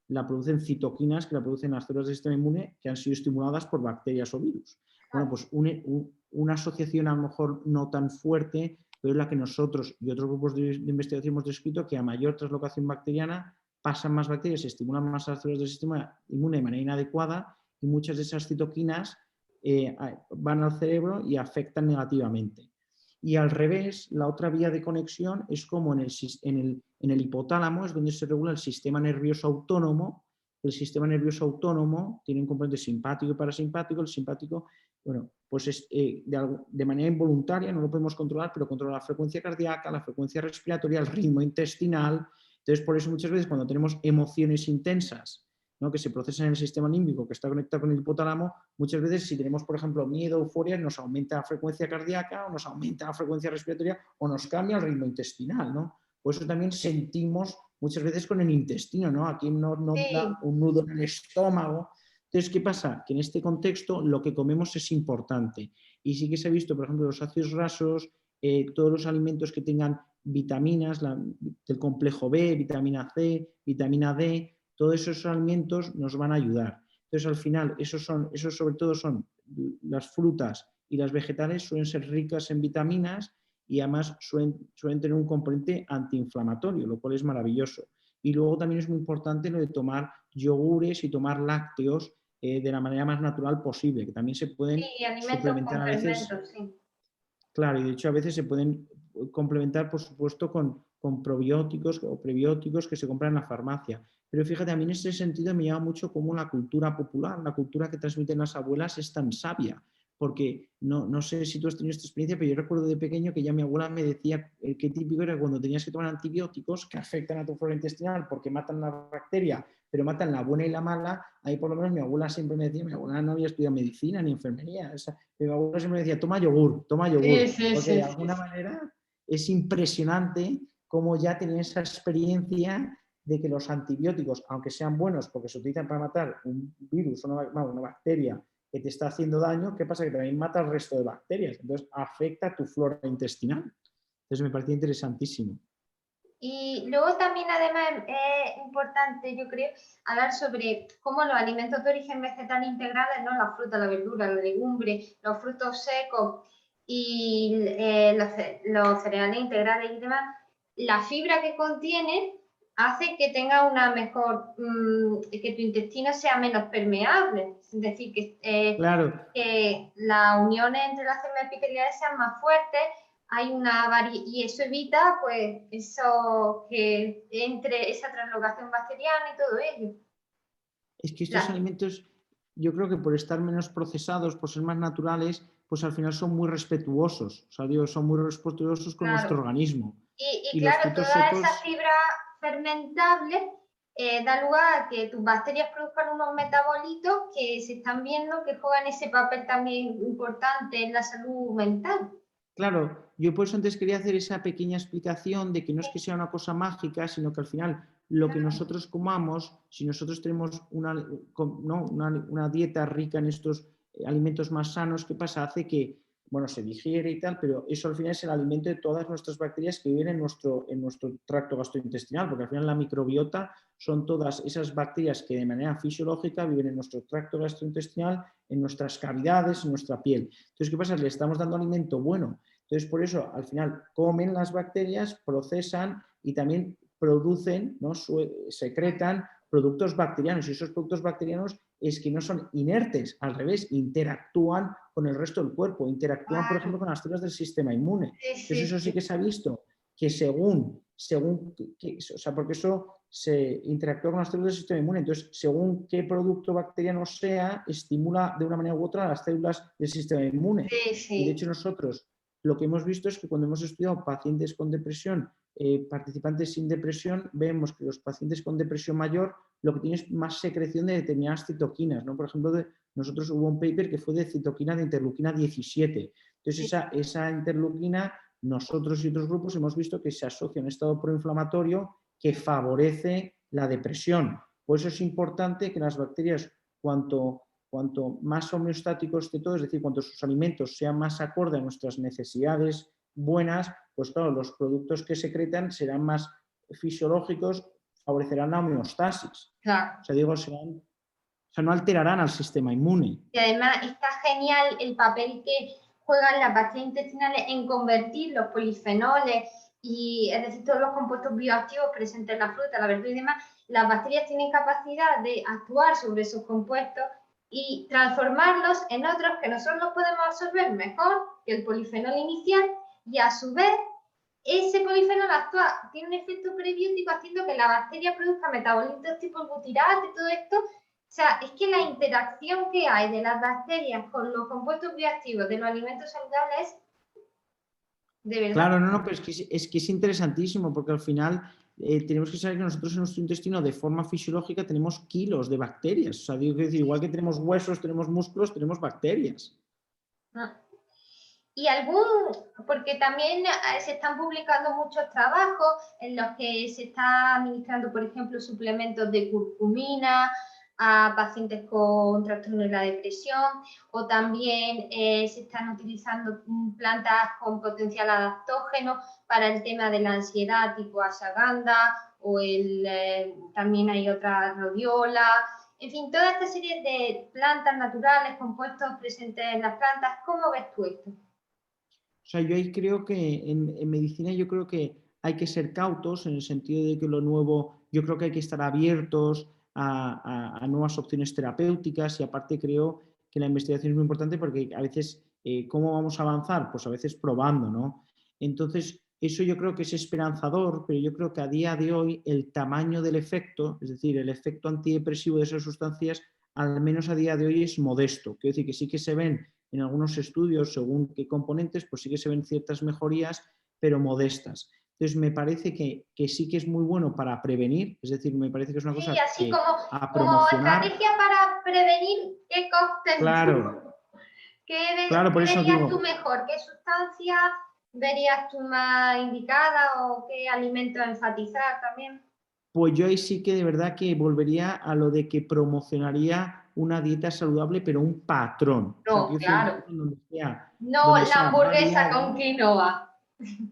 la producen citoquinas que la producen las células del sistema inmune que han sido estimuladas por bacterias o virus. Bueno, pues una asociación a lo mejor no tan fuerte, pero es la que nosotros y otros grupos de investigación hemos descrito, que a mayor translocación bacteriana pasan más bacterias, se estimulan más las células del sistema inmune de manera inadecuada y muchas de esas citoquinas van al cerebro y afectan negativamente. Y al revés, la otra vía de conexión es como en el hipotálamo, es donde se regula el sistema nervioso autónomo. El sistema nervioso autónomo tiene un componente simpático y parasimpático. El simpático, bueno, pues es de manera involuntaria, no lo podemos controlar, pero controla la frecuencia cardíaca, la frecuencia respiratoria, el ritmo intestinal. Entonces, por eso muchas veces cuando tenemos emociones intensas, ¿no?, que se procesan en el sistema límbico, que está conectado con el hipotálamo, muchas veces si tenemos, por ejemplo, miedo, euforia, nos aumenta la frecuencia cardíaca, o nos aumenta la frecuencia respiratoria, o nos cambia el ritmo intestinal, ¿no? Por eso también sentimos muchas veces con el intestino, ¿no? Aquí nos da un nudo en el estómago. Entonces, ¿qué pasa? Que en este contexto lo que comemos es importante. Y sí que se ha visto, por ejemplo, los ácidos grasos, todos los alimentos que tengan vitaminas, del complejo B, vitamina C, vitamina D, todos esos alimentos nos van a ayudar. Entonces, al final, esos sobre todo son las frutas y las vegetales, suelen ser ricas en vitaminas y además suelen tener un componente antiinflamatorio, lo cual es maravilloso. Y luego también es muy importante lo de tomar yogures y tomar lácteos de la manera más natural posible, que también se pueden suplementar a veces. Sí. Claro, y de hecho a veces se pueden complementar, por supuesto, con probióticos o prebióticos que se compran en la farmacia. Pero fíjate, a mí en ese sentido me llama mucho cómo la cultura popular, la cultura que transmiten las abuelas es tan sabia. Porque no sé si tú has tenido esta experiencia, pero yo recuerdo de pequeño que ya mi abuela me decía que típico era cuando tenías que tomar antibióticos que afectan a tu flora intestinal porque matan la bacteria, pero matan la buena y la mala. Ahí por lo menos mi abuela siempre me decía, mi abuela no había estudiado medicina ni enfermería, mi abuela siempre me decía, toma yogur, porque de alguna manera es impresionante cómo ya tenía esa experiencia de que los antibióticos, aunque sean buenos porque se utilizan para matar un virus o una bacteria que te está haciendo daño, ¿qué pasa? Que también mata al resto de bacterias, entonces afecta a tu flora intestinal. Entonces me parecía interesantísimo. Y luego también además es importante, yo creo, hablar sobre cómo los alimentos de origen vegetal integrales, ¿no?, la fruta, la verdura, la legumbre, los frutos secos y los cereales integrales y demás, la fibra que contienen hace que tenga una mejor, que tu intestino sea menos permeable, es decir, Claro. que las uniones entre las células epiteliales sean más fuertes. Hay y eso evita, pues, eso que entre esa translocación bacteriana y todo ello. Es que estos alimentos, yo creo que por estar menos procesados, por ser más naturales, pues al final son muy respetuosos, o sea, digo, son muy respetuosos con nuestro organismo. Y Los claro, frutos toda esa secos, fibra fermentable da lugar a que tus bacterias produzcan unos metabolitos que se están viendo que juegan ese papel también importante en la salud mental. claro, yo por eso antes quería hacer esa pequeña explicación de que no es que sea una cosa mágica, sino que al final lo que nosotros comamos, si nosotros tenemos una dieta rica en estos alimentos más sanos, ¿qué pasa? Hace que, bueno, se digiere y tal, pero eso al final es el alimento de todas nuestras bacterias que viven en nuestro tracto gastrointestinal, porque al final la microbiota son todas esas bacterias que de manera fisiológica viven en nuestro tracto gastrointestinal, en nuestras cavidades, en nuestra piel. Entonces, ¿qué pasa? Le estamos dando alimento bueno. Entonces, por eso, al final, comen las bacterias, procesan y también producen, ¿no?, secretan productos bacterianos. Y esos productos bacterianos es que no son inertes, al revés, interactúan con el resto del cuerpo, interactúan, por ejemplo, con las células del sistema inmune. Entonces, eso sí que se ha visto que porque eso se interactúa con las células del sistema inmune, entonces según qué producto bacteriano sea, estimula de una manera u otra a las células del sistema inmune. Y de hecho nosotros lo que hemos visto es que cuando hemos estudiado pacientes con depresión, participantes sin depresión, vemos que los pacientes con depresión mayor lo que tienen es más secreción de determinadas citoquinas, ¿no? Por ejemplo, nosotros hubo un paper que fue de citoquina de interleuquina 17. Entonces esa interleuquina, nosotros y otros grupos hemos visto que se asocia a un estado proinflamatorio que favorece la depresión. Por eso es importante que las bacterias, cuanto más homeostáticos esté todo, es decir, cuanto sus alimentos sean más acorde a nuestras necesidades buenas, pues claro, los productos que secretan serán más fisiológicos, favorecerán la homeostasis. Claro. O sea, digo, no alterarán al sistema inmune. Y además está genial el papel que juegan las bacterias intestinales en convertir los polifenoles y, es decir, todos los compuestos bioactivos presentes en la fruta, la verdura y demás. Las bacterias tienen capacidad de actuar sobre esos compuestos y transformarlos en otros que nosotros los podemos absorber mejor que el polifenol inicial y a su vez ese polifenol actúa, tiene un efecto prebiótico haciendo que la bacteria produzca metabolitos tipo el butirato y todo esto. O sea, es que la interacción que hay de las bacterias con los compuestos bioactivos de los alimentos saludables es de verdad. Claro, no, pero es que es interesantísimo porque al final tenemos que saber que nosotros en nuestro intestino de forma fisiológica tenemos kilos de bacterias. O sea, digo, quiero decir, igual que tenemos huesos, tenemos músculos, tenemos bacterias. Y porque también se están publicando muchos trabajos en los que se está administrando, por ejemplo, suplementos de curcumina a pacientes con trastorno de la depresión, o también se están utilizando plantas con potencial adaptógeno para el tema de la ansiedad, tipo ashwagandha, o también hay otra rhodiola. En fin, toda esta serie de plantas naturales, compuestos presentes en las plantas. ¿Cómo ves tú esto? O sea, yo ahí creo que en medicina yo creo que hay que ser cautos en el sentido de que lo nuevo, yo creo que hay que estar abiertos a nuevas opciones terapéuticas y aparte creo que la investigación es muy importante porque a veces, ¿cómo vamos a avanzar? Pues a veces probando, ¿no? Entonces, eso yo creo que es esperanzador, pero yo creo que a día de hoy el tamaño del efecto, es decir, el efecto antidepresivo de esas sustancias, al menos a día de hoy es modesto. Quiero decir que sí que se ven en algunos estudios, según qué componentes, pues sí que se ven ciertas mejorías, pero modestas. Entonces, me parece que sí que es muy bueno para prevenir, es decir, me parece que es una cosa así que como promocionar. estrategia para prevenir, ¿qué cóctel? Claro, ¿Qué claro, por eso verías tú digo, mejor? ¿Qué sustancia verías tú más indicada o qué alimento enfatizar también? pues yo ahí sí que de verdad que volvería a lo de que promocionaría una dieta saludable, pero un patrón. O sea, No, quiero decir, un claro. patrón No donde la sea hamburguesa variado. con quinoa.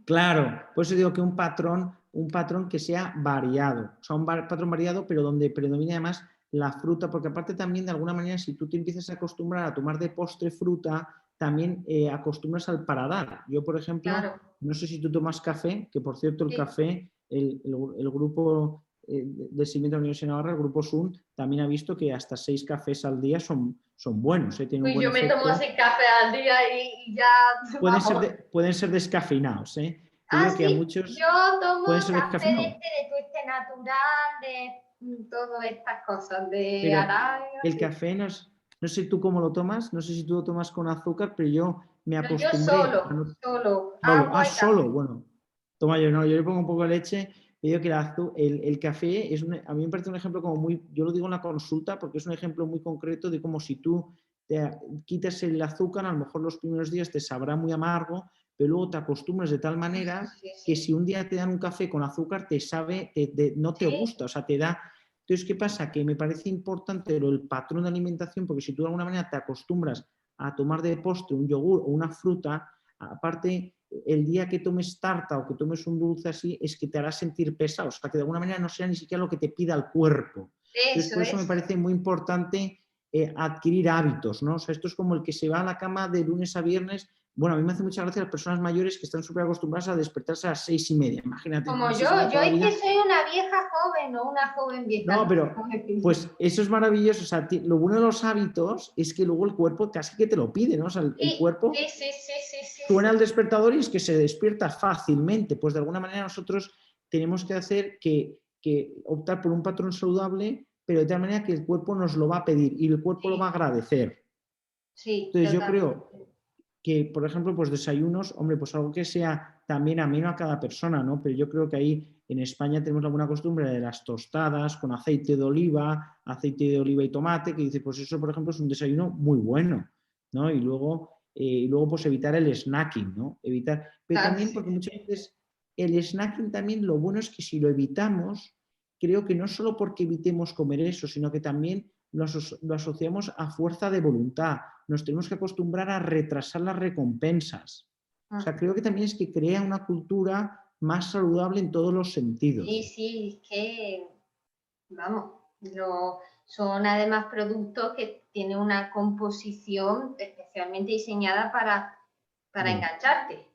Claro, por eso digo que un patrón que sea variado, o sea, un patrón variado, pero donde predomine además la fruta, porque aparte también de alguna manera, si tú te empiezas a acostumbrar a tomar de postre fruta, también acostumbras al paladar. Yo, por ejemplo, Claro. no sé si tú tomas café, que por cierto el Sí. café, el grupo de seguimiento de la Universidad de Navarra, el grupo SUN, también ha visto que hasta 6 cafés al día son buenos, tienen un Pues buen yo me tomo efecto. 6 cafés al día y ya vamos. Pueden ser descafeinados, ¿eh? Te Ah, digo que a sí, muchos yo tomo pueden ser café de descafeinados, de tueste natural, de todas estas cosas, de pero arábiga, el sí. café no sé tú cómo lo tomas, no sé si tú lo tomas con azúcar, pero yo me No, yo acostumbré a solo, no. solo, Ah, agua y solo, café. bueno. Toma yo, no, yo le pongo un poco de leche y digo que el café a mí me parece un ejemplo como muy, yo lo digo en la consulta porque es un ejemplo muy concreto de cómo si tú te quitas el azúcar, a lo mejor los primeros días te sabrá muy amargo, pero luego te acostumbras de tal manera Sí, que sí. si un día te dan un café con azúcar te sabe, no te Sí, gusta, o sea, te da. Entonces, ¿qué pasa? Que me parece importante el patrón de alimentación porque si tú de alguna manera te acostumbras a tomar de postre un yogur o una fruta, aparte el día que tomes tarta o que tomes un dulce así, es que te hará sentir pesado, o sea, que de alguna manera no sea ni siquiera lo que te pida el cuerpo. Entonces, eso, por eso me eso. parece muy importante adquirir hábitos, ¿no? O sea, esto es como el que se va a la cama de lunes a viernes. Bueno, a mí me hace mucha gracia las personas mayores que están súper acostumbradas a despertarse a las 6:30. Imagínate, Como a las 6:30 yo es que todavía. soy una vieja joven, no una joven vieja, No, no sé pero cómo decirlo. pues eso es maravilloso. O sea, lo bueno de los hábitos es que luego el cuerpo casi que te lo pide, ¿no? O sea, el Sí, cuerpo sí, sí, sí, sí, sí, suena sí. el despertador y es que se despierta fácilmente. Pues de alguna manera nosotros tenemos que hacer que optar por un patrón saludable, pero de tal manera que el cuerpo nos lo va a pedir y el cuerpo lo va a Sí, agradecer. sí, Entonces yo totalmente. creo que, por ejemplo, pues desayunos, hombre, pues algo que sea también ameno a cada persona, ¿no? Pero yo creo que ahí en España tenemos la buena costumbre de las tostadas con aceite de oliva y tomate, que dice, pues eso, por ejemplo, es un desayuno muy bueno, ¿no? Y luego pues evitar el snacking, ¿no? Evitar, pero Claro, también sí, porque muchas sí. veces el snacking también lo bueno es que si lo evitamos, creo que no solo porque evitemos comer eso, sino que también lo asociamos a fuerza de voluntad. Nos tenemos que acostumbrar a retrasar las recompensas. O sea, creo que también es que crea una cultura más saludable en todos los Sí, sentidos. sí, es que, vamos, son además productos que tienen una composición especialmente diseñada para Sí, engancharte.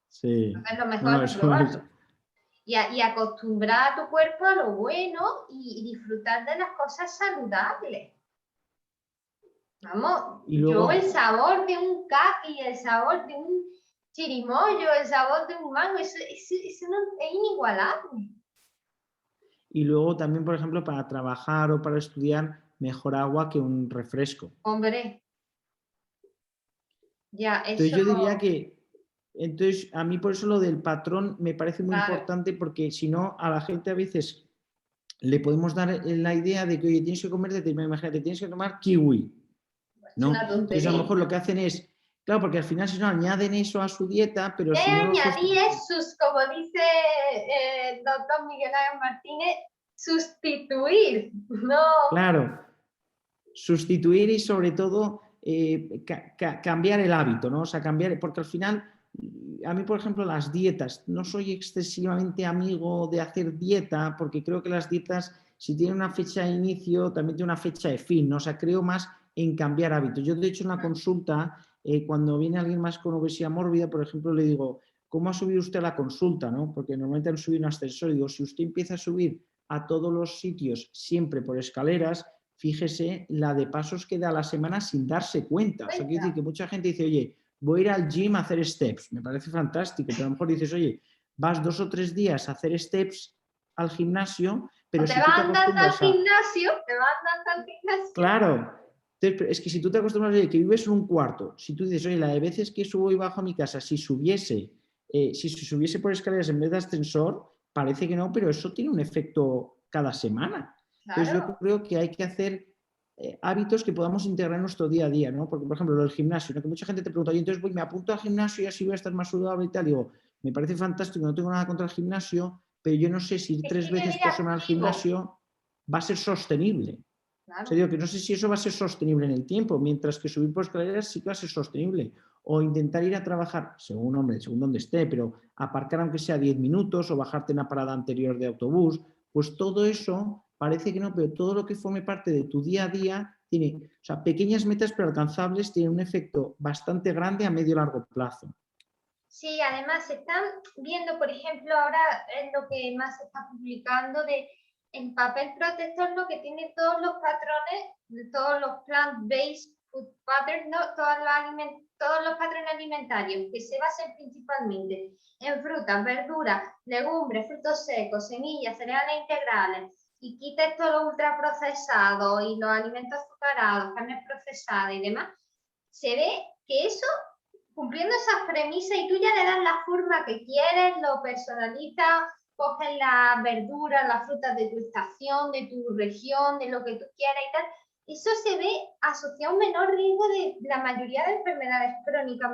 sí. Entonces, lo No, mejor no, es no eso es. probarlo. Y acostumbrar a tu cuerpo a lo bueno y disfrutar de las cosas saludables. Vamos, Y yo el luego, sabor de un caqui, el sabor chirimoyo, el sabor de un mango, eso es inigualable. Y luego también, por ejemplo, para trabajar o para estudiar, mejor agua que un refresco. Hombre, ya, Entonces eso, yo diría que, entonces a mí por eso lo del patrón me parece muy claro. importante, porque si no, a la gente a veces le podemos dar la idea de que, oye, tienes que comer determinado, imagínate, tienes que tomar kiwi, Es ¿no? una Entonces a lo mejor tontería. lo que hacen es, claro, porque al final si no añaden eso a su dieta, pero si no lo Añadir sustituyen. es, como dice el doctor Miguel Ángel Martínez, sustituir, no. Claro, sustituir y sobre todo cambiar el hábito, ¿no? O sea, cambiar, porque al final, a mí, por ejemplo, las dietas, no soy excesivamente amigo de hacer dieta, porque creo que las dietas, si tienen una fecha de inicio, también tienen una fecha de fin, ¿no? O sea, creo más en cambiar hábitos. Yo, de hecho, en la consulta, cuando viene alguien más con obesidad mórbida, por ejemplo, le digo, ¿cómo ha subido usted a la consulta? ¿No? Porque normalmente han subido un ascensor. Digo, si usted empieza a subir a todos los sitios siempre por escaleras, fíjese la de pasos que da a la semana sin darse cuenta. O sea, quiere decir que mucha gente dice, oye, voy a ir al gym a hacer steps. Me parece fantástico, pero a lo mejor dices, oye, vas 2 o 3 días a hacer steps al gimnasio, O pero te si tú vas te andando al acostumbras a... gimnasio, te vas andando al gimnasio. Claro, es que si tú te acostumbras a que vives en un cuarto, si tú dices, oye, la de veces que subo y bajo a mi casa, si subiese por escaleras en vez de ascensor, parece que no, pero eso tiene un efecto cada semana. Entonces yo Claro. creo que hay que hacer hábitos que podamos integrar en nuestro día a día, ¿no? Porque, por ejemplo, lo del gimnasio, ¿no? Que mucha gente te pregunta, oye, entonces me apunto al gimnasio y así voy a estar más saludable y tal. Digo, me parece fantástico, no tengo nada contra el gimnasio, pero yo no sé si ir 3 Estilo de veces vida por semana al activo. gimnasio va a ser sostenible. O sea, Claro. digo que no sé si eso va a ser sostenible en el tiempo, mientras que subir por escaleras sí que va a ser sostenible. O intentar ir a trabajar, según hombre, según donde esté, pero aparcar aunque sea 10 minutos o bajarte en la parada anterior de autobús, pues todo eso parece que no, pero todo lo que forme parte de tu día a día tiene, o sea, pequeñas metas pero alcanzables, tienen un efecto bastante grande a medio y largo plazo. Sí, además se están viendo, por ejemplo, ahora es lo que más se está publicando de el papel protector, lo que tiene todos los patrones, de todos los plant-based food patterns, ¿no? Todos los patrones alimentarios que se basan principalmente en frutas, verduras, legumbres, frutos secos, semillas, cereales integrales, y quites todo lo ultraprocesado y los alimentos azucarados, carnes procesadas y demás, se ve que eso, cumpliendo esas premisas, y tú ya le das la forma que quieres, lo personalizas, coges las verduras, las frutas de tu estación, de tu región, de lo que tú quieras y tal, eso se ve asociado a un menor riesgo de la mayoría de enfermedades crónicas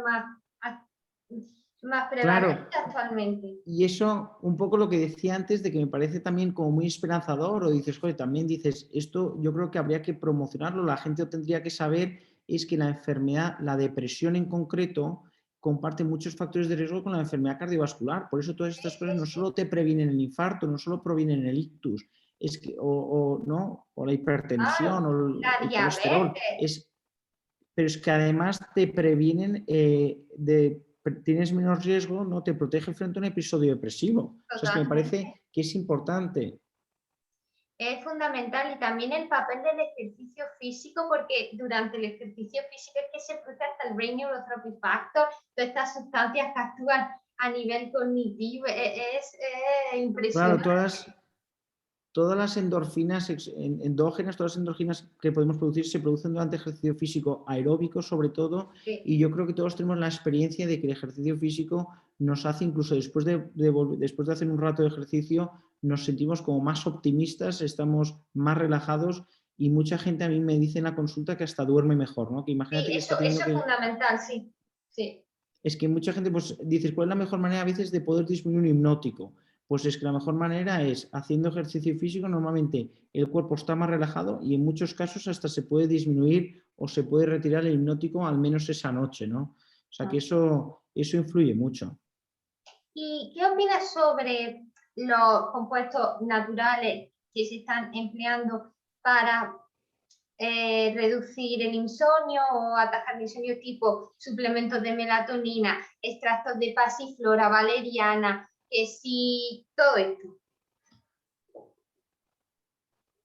más prevalentes Claro, actualmente. y eso, un poco lo que decía antes, de que me parece también como muy esperanzador, o dices, joder, también dices, esto yo creo que habría que promocionarlo, la gente tendría que saber, es que la enfermedad, la depresión en concreto, comparte muchos factores de riesgo con la enfermedad cardiovascular. Por eso todas estas cosas no solo te previenen el infarto, no solo previenen el ictus, es que, ¿no? O la hipertensión Claro, o la el colesterol, diabetes. pero es que además te previenen tienes menos riesgo, no te protege frente a un episodio depresivo. O sea, es que me Totalmente. parece que es importante. Es fundamental, y también el papel del ejercicio físico, porque durante el ejercicio físico es que se produce hasta el brain neurotrophic factor, todas estas sustancias que actúan a nivel cognitivo, es Claro, impresionante. todas las endorfinas endógenas, todas las endorfinas que podemos producir se producen durante el ejercicio físico aeróbico sobre todo, Sí. y yo creo que todos tenemos la experiencia de que el ejercicio físico nos hace, incluso después de hacer un rato de ejercicio, nos sentimos como más optimistas, estamos más relajados, y mucha gente a mí me dice en la consulta que hasta duerme mejor, ¿no? Que imagínate Sí, que está eso teniendo es que... fundamental, sí. Sí. Es que mucha gente pues dices, ¿cuál es la mejor manera a veces de poder disminuir un hipnótico? Pues es que la mejor manera es haciendo ejercicio físico. Normalmente el cuerpo está más relajado y en muchos casos hasta se puede disminuir o se puede retirar el hipnótico al menos esa noche, ¿no? O sea que eso influye mucho. ¿Y qué opinas sobre los compuestos naturales que se están empleando para reducir el insomnio o atajar el insomnio, tipo suplementos de melatonina, extractos de pasiflora, valeriana, que sí, todo esto?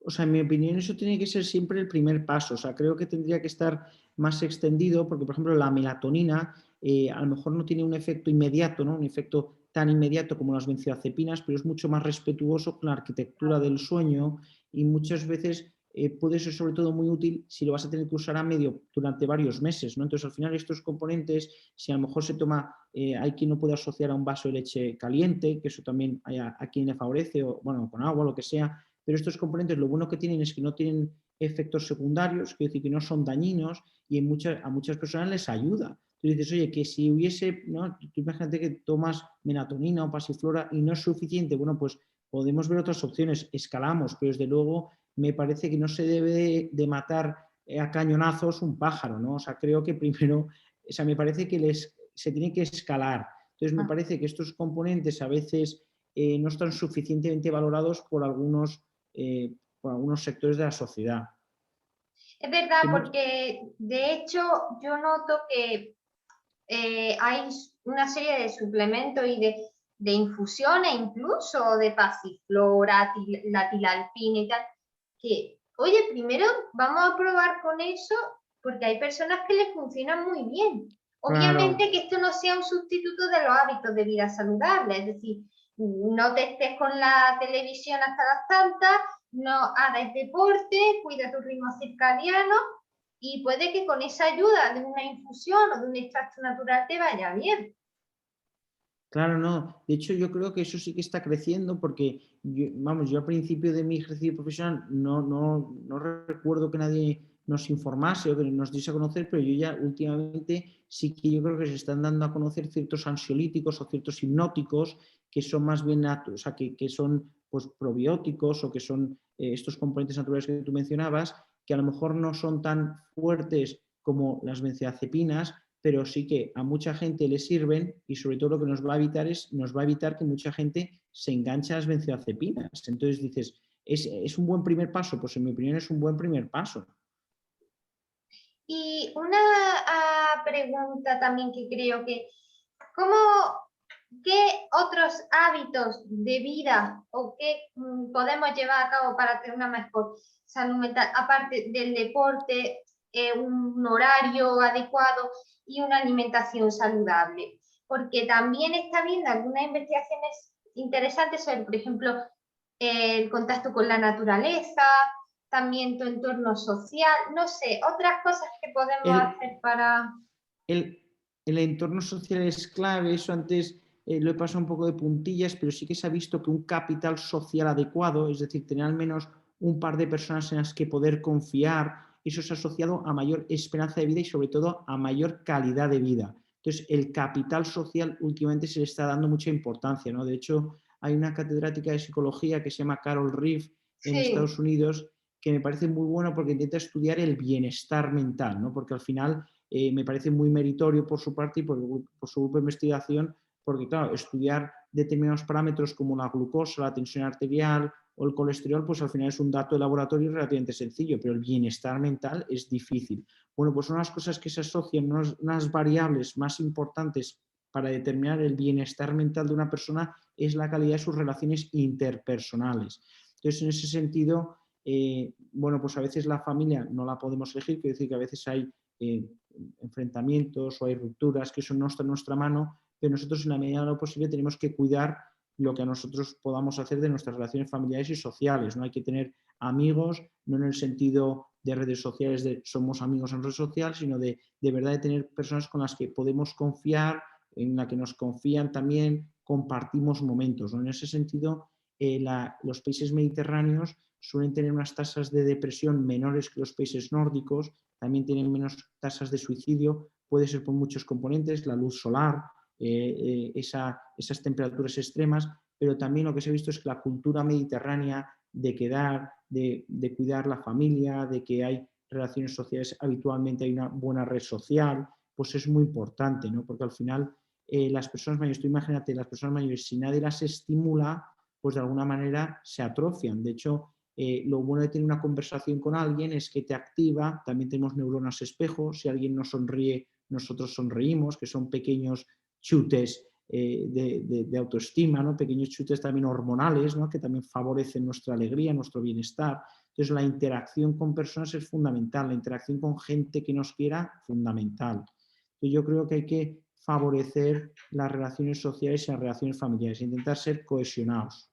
O sea, en mi opinión, eso tiene que ser siempre el primer paso. O sea, creo que tendría que estar más extendido porque, por ejemplo, la melatonina a lo mejor no tiene un efecto inmediato, ¿no? Un efecto tan inmediato como las benzodiazepinas, pero es mucho más respetuoso con la arquitectura del sueño y muchas veces puede ser sobre todo muy útil si lo vas a tener que usar a medio durante varios meses, ¿no? Entonces al final estos componentes, si a lo mejor se toma, hay quien no puede asociar a un vaso de leche caliente, que eso también hay a quien le favorece, o bueno, con agua, lo que sea, pero estos componentes lo bueno que tienen es que no tienen efectos secundarios, quiero decir que no son dañinos y a muchas personas les ayuda. Tú dices, oye, que si hubiese, ¿no? Tú imagínate que tomas melatonina o pasiflora y no es suficiente, bueno, pues podemos ver otras opciones, escalamos, pero desde luego me parece que no se debe de matar a cañonazos un pájaro, ¿no? O sea, creo que primero, o sea, me parece que se tiene que escalar. Entonces, me parece que estos componentes a veces no están suficientemente valorados por algunos sectores de la sociedad. Es verdad, Que porque de hecho yo noto que hay una serie de suplementos y de infusiones, incluso de pasiflora, la tilalpina y tal, que, oye, primero vamos a probar con eso porque hay personas que les funcionan muy bien. claro, Obviamente que esto no sea un sustituto de los hábitos de vida saludable, es decir, no te estés con la televisión hasta las tantas, no hagas deporte, cuida tu ritmo circadiano y puede que con esa ayuda de una infusión o de un extracto natural te vaya bien. claro, no. De hecho, yo creo que eso sí que está creciendo porque, yo al principio de mi ejercicio profesional no recuerdo que nadie nos informase o que nos diese a conocer, pero yo ya últimamente sí que yo creo que se están dando a conocer ciertos ansiolíticos o ciertos hipnóticos que son más bien, o sea, que son pues, probióticos o que son estos componentes naturales que tú mencionabas, que a lo mejor no son tan fuertes como las benzodiazepinas, pero sí que a mucha gente le sirven y sobre todo lo que nos va a evitar que mucha gente se enganche a las benzodiazepinas. Entonces dices, ¿es un buen primer paso? Pues en mi opinión es un buen primer paso. Y una pregunta también que creo que, ¿cómo, qué otros hábitos de vida o qué podemos llevar a cabo para tener una mejor salud mental, aparte del deporte, un horario adecuado y una alimentación saludable? Porque también está viendo algunas investigaciones interesantes sobre, por ejemplo, el contacto con la naturaleza, también tu entorno social, no sé, otras cosas que podemos El, hacer para... el, el entorno social es clave, eso antes lo he pasado un poco de puntillas, pero sí que se ha visto que un capital social adecuado, es decir, tener al menos un par de personas en las que poder confiar, eso es asociado a mayor esperanza de vida y sobre todo a mayor calidad de vida. Entonces, el capital social últimamente se le está dando mucha importancia, ¿no? De hecho, hay una catedrática de psicología que se llama Carol Reeve en Sí. Estados Unidos que me parece muy bueno porque intenta estudiar el bienestar mental, ¿no? Porque al final me parece muy meritorio por su parte y por su grupo de investigación, porque claro, estudiar determinados parámetros como la glucosa, la tensión arterial o el colesterol, pues al final es un dato de laboratorio relativamente sencillo, pero el bienestar mental es difícil. Bueno, pues unas cosas que se asocian, unas variables más importantes para determinar el bienestar mental de una persona es la calidad de sus relaciones interpersonales. Entonces, en ese sentido, bueno, pues a veces la familia no la podemos elegir, quiere decir que a veces hay enfrentamientos o hay rupturas, que eso no está en nuestra mano, pero nosotros en la medida de lo posible tenemos que cuidar lo que a nosotros podamos hacer de nuestras relaciones familiares y sociales. No hay que tener amigos, no en el sentido de redes sociales, de somos amigos en redes sociales, sino de verdad de tener personas con las que podemos confiar, en la que nos confían también, compartimos momentos, ¿no? En ese sentido, los países mediterráneos suelen tener unas tasas de depresión menores que los países nórdicos, también tienen menos tasas de suicidio, puede ser por muchos componentes, la luz solar, esas temperaturas extremas, pero también lo que se ha visto es que la cultura mediterránea de quedar, de cuidar la familia, de que hay relaciones sociales, habitualmente hay una buena red social, pues es muy importante, ¿no? Porque al final las personas mayores, tú imagínate, las personas mayores, si nadie las estimula, pues de alguna manera se atrofian. De hecho, lo bueno de tener una conversación con alguien es que te activa, también tenemos neuronas espejo, si alguien nos sonríe, nosotros sonreímos, que son pequeños chutes de autoestima, ¿no? Pequeños chutes también hormonales, ¿no? Que también favorecen nuestra alegría, nuestro bienestar. Entonces la interacción con personas es fundamental, la interacción con gente que nos quiera, fundamental. Entonces yo creo que hay que favorecer las relaciones sociales y las relaciones familiares, intentar ser cohesionados.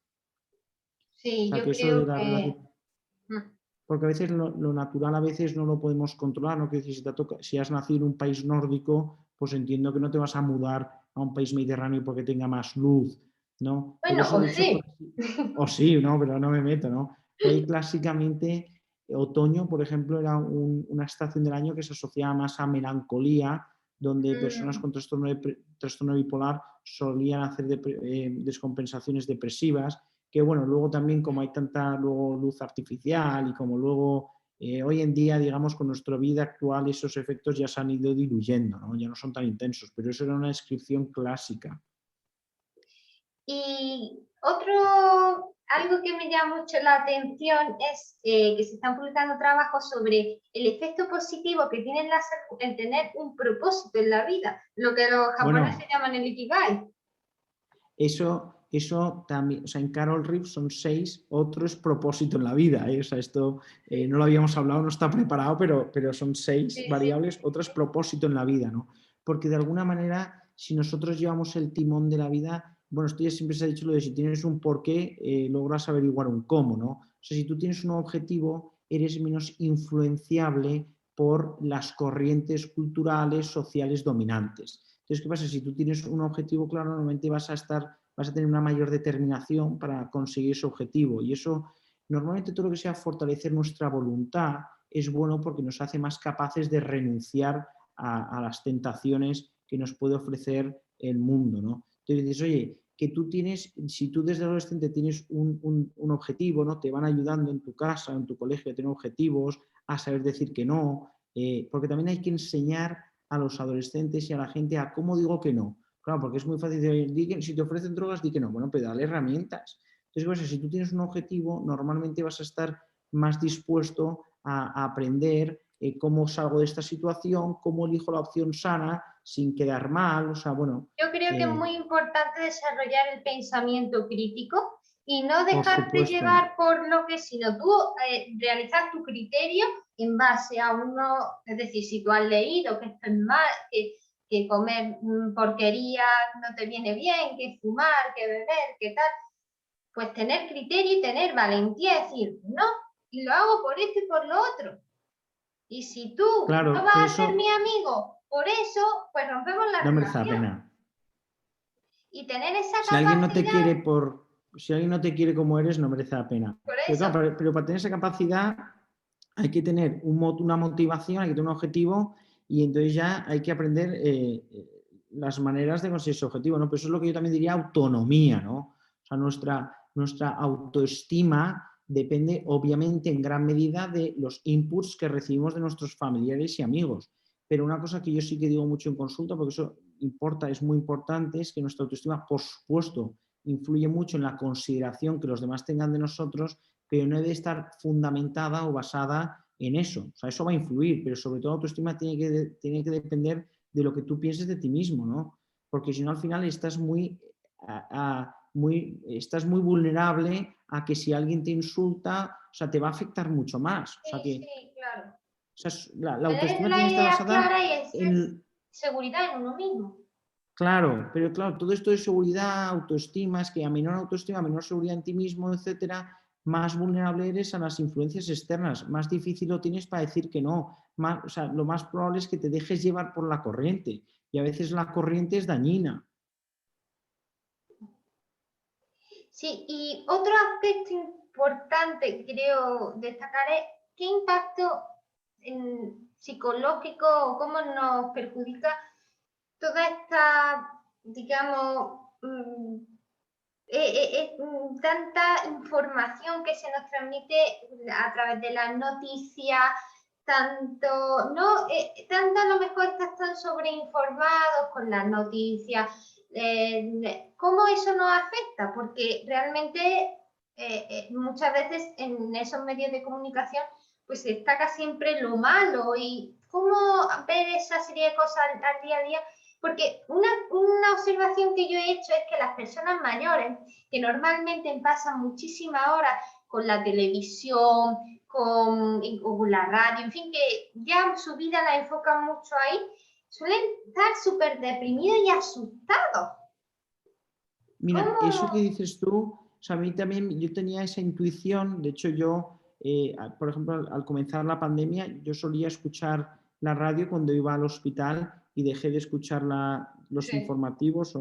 Sí, O sea, yo que eso de creo la que... relación... Porque a veces lo natural a veces no lo podemos controlar, ¿no? Que si has nacido en un país nórdico, pues entiendo que no te vas a mudar a un país mediterráneo porque tenga más luz, ¿no? Pero Bueno, eso o de hecho, sí. o sí, ¿no? Pero no me meto, ¿no? Pero ahí clásicamente, otoño, por ejemplo, era una estación del año que se asociaba más a melancolía, donde personas con trastorno bipolar solían hacer descompensaciones depresivas, que bueno, luego también como hay tanta luego luz artificial y como luego hoy en día, digamos, con nuestra vida actual esos efectos ya se han ido diluyendo, ¿no? Ya no son tan intensos, pero eso era una descripción clásica. Y algo que me llama mucho la atención es que se están publicando trabajos sobre el efecto positivo que tiene la salud en tener un propósito en la vida, lo que los japoneses Bueno, llaman el ikigai. eso también, o sea, en Carol Reef son 6, otro es propósito en la vida, ¿eh? O sea, esto no lo habíamos hablado, no está preparado, pero son 6 Sí, sí. variables, otro es propósito en la vida, ¿no? Porque de alguna manera, si nosotros llevamos el timón de la vida, bueno, esto ya siempre se ha dicho lo de si tienes un porqué, logras averiguar un cómo, ¿no? O sea, si tú tienes un objetivo, eres menos influenciable por las corrientes culturales, sociales dominantes. Entonces, ¿qué pasa? Si tú tienes un objetivo claro, normalmente vas a tener una mayor determinación para conseguir ese objetivo. Y eso, normalmente todo lo que sea fortalecer nuestra voluntad es bueno porque nos hace más capaces de renunciar a las tentaciones que nos puede ofrecer el mundo, ¿no? Entonces dices, oye, que tú tienes, si tú desde adolescente tienes un objetivo, ¿no? Te van ayudando en tu casa, en tu colegio a tener objetivos, a saber decir que no, porque también hay que enseñar a los adolescentes y a la gente a cómo digo que no. Claro, porque es muy fácil decir, si te ofrecen drogas, di que no. Bueno, pero dale herramientas. Entonces, si tú tienes un objetivo, normalmente vas a estar más dispuesto a aprender cómo salgo de esta situación, cómo elijo la opción sana sin quedar mal. O sea, bueno. Yo creo que es muy importante desarrollar el pensamiento crítico y no Por dejarte supuesto. llevar por lo que, sino tú realizar tu criterio en base a uno, es decir, si tú has leído que esto es mal, que comer porquería no te viene bien, que fumar, que beber, que tal, pues tener criterio y tener valentía, decir, no, y lo hago por esto y por lo otro. Y si tú no Claro, pero vas a ser eso mi amigo por eso, pues rompemos la no merece la relación. pena. Y tener esa Si alguien no te capacidad, quiere si alguien no te quiere como eres, no merece la pena. por Pero eso, claro, pero para tener esa capacidad hay que tener una motivación, hay que tener un objetivo y entonces ya hay que aprender las maneras de conseguir ese objetivo, ¿no? Pero eso es lo que yo también diría autonomía, ¿no? O sea, nuestra autoestima depende obviamente en gran medida de los inputs que recibimos de nuestros familiares y amigos. Pero una cosa que yo sí que digo mucho en consulta, porque eso importa, es muy importante, es que nuestra autoestima, por supuesto, influye mucho en la consideración que los demás tengan de nosotros, pero no debe estar fundamentada o basada en eso. O sea, eso va a influir, pero sobre todo autoestima tiene que depender de lo que tú pienses de ti mismo, ¿no? Porque si no, al final estás estás muy vulnerable a que si alguien te insulta, o sea, te va a afectar mucho más. O sea, sí, que sí, claro. o sea, la Tener autoestima la tiene que estar idea basada clara y esa en, seguridad en uno mismo. claro, pero claro, todo esto de seguridad, autoestima, es que a menor autoestima, menor seguridad en ti mismo, etcétera, más vulnerable eres a las influencias externas, más difícil lo tienes para decir que no. O sea, lo más probable es que te dejes llevar por la corriente y a veces la corriente es dañina. Sí, y otro aspecto importante creo destacar es qué impacto psicológico o cómo nos perjudica toda esta, digamos, tanta información que se nos transmite a través de las noticias, tanto, no, tanto a lo mejor estás tan sobreinformados con las noticias, ¿cómo eso nos afecta? Porque realmente muchas veces en esos medios de comunicación pues se destaca siempre lo malo y cómo ver esa serie de cosas al día a día. Porque una observación que yo he hecho es que las personas mayores, que normalmente pasan muchísimas horas con la televisión, con la radio, en fin, que ya su vida la enfocan mucho ahí, suelen estar súper deprimidos y asustados. Mira, ¿Cómo? eso que dices tú, o sea, a mí también, yo tenía esa intuición, de hecho yo, por ejemplo, al comenzar la pandemia, yo solía escuchar la radio cuando iba al hospital y dejé de escuchar los Sí, informativos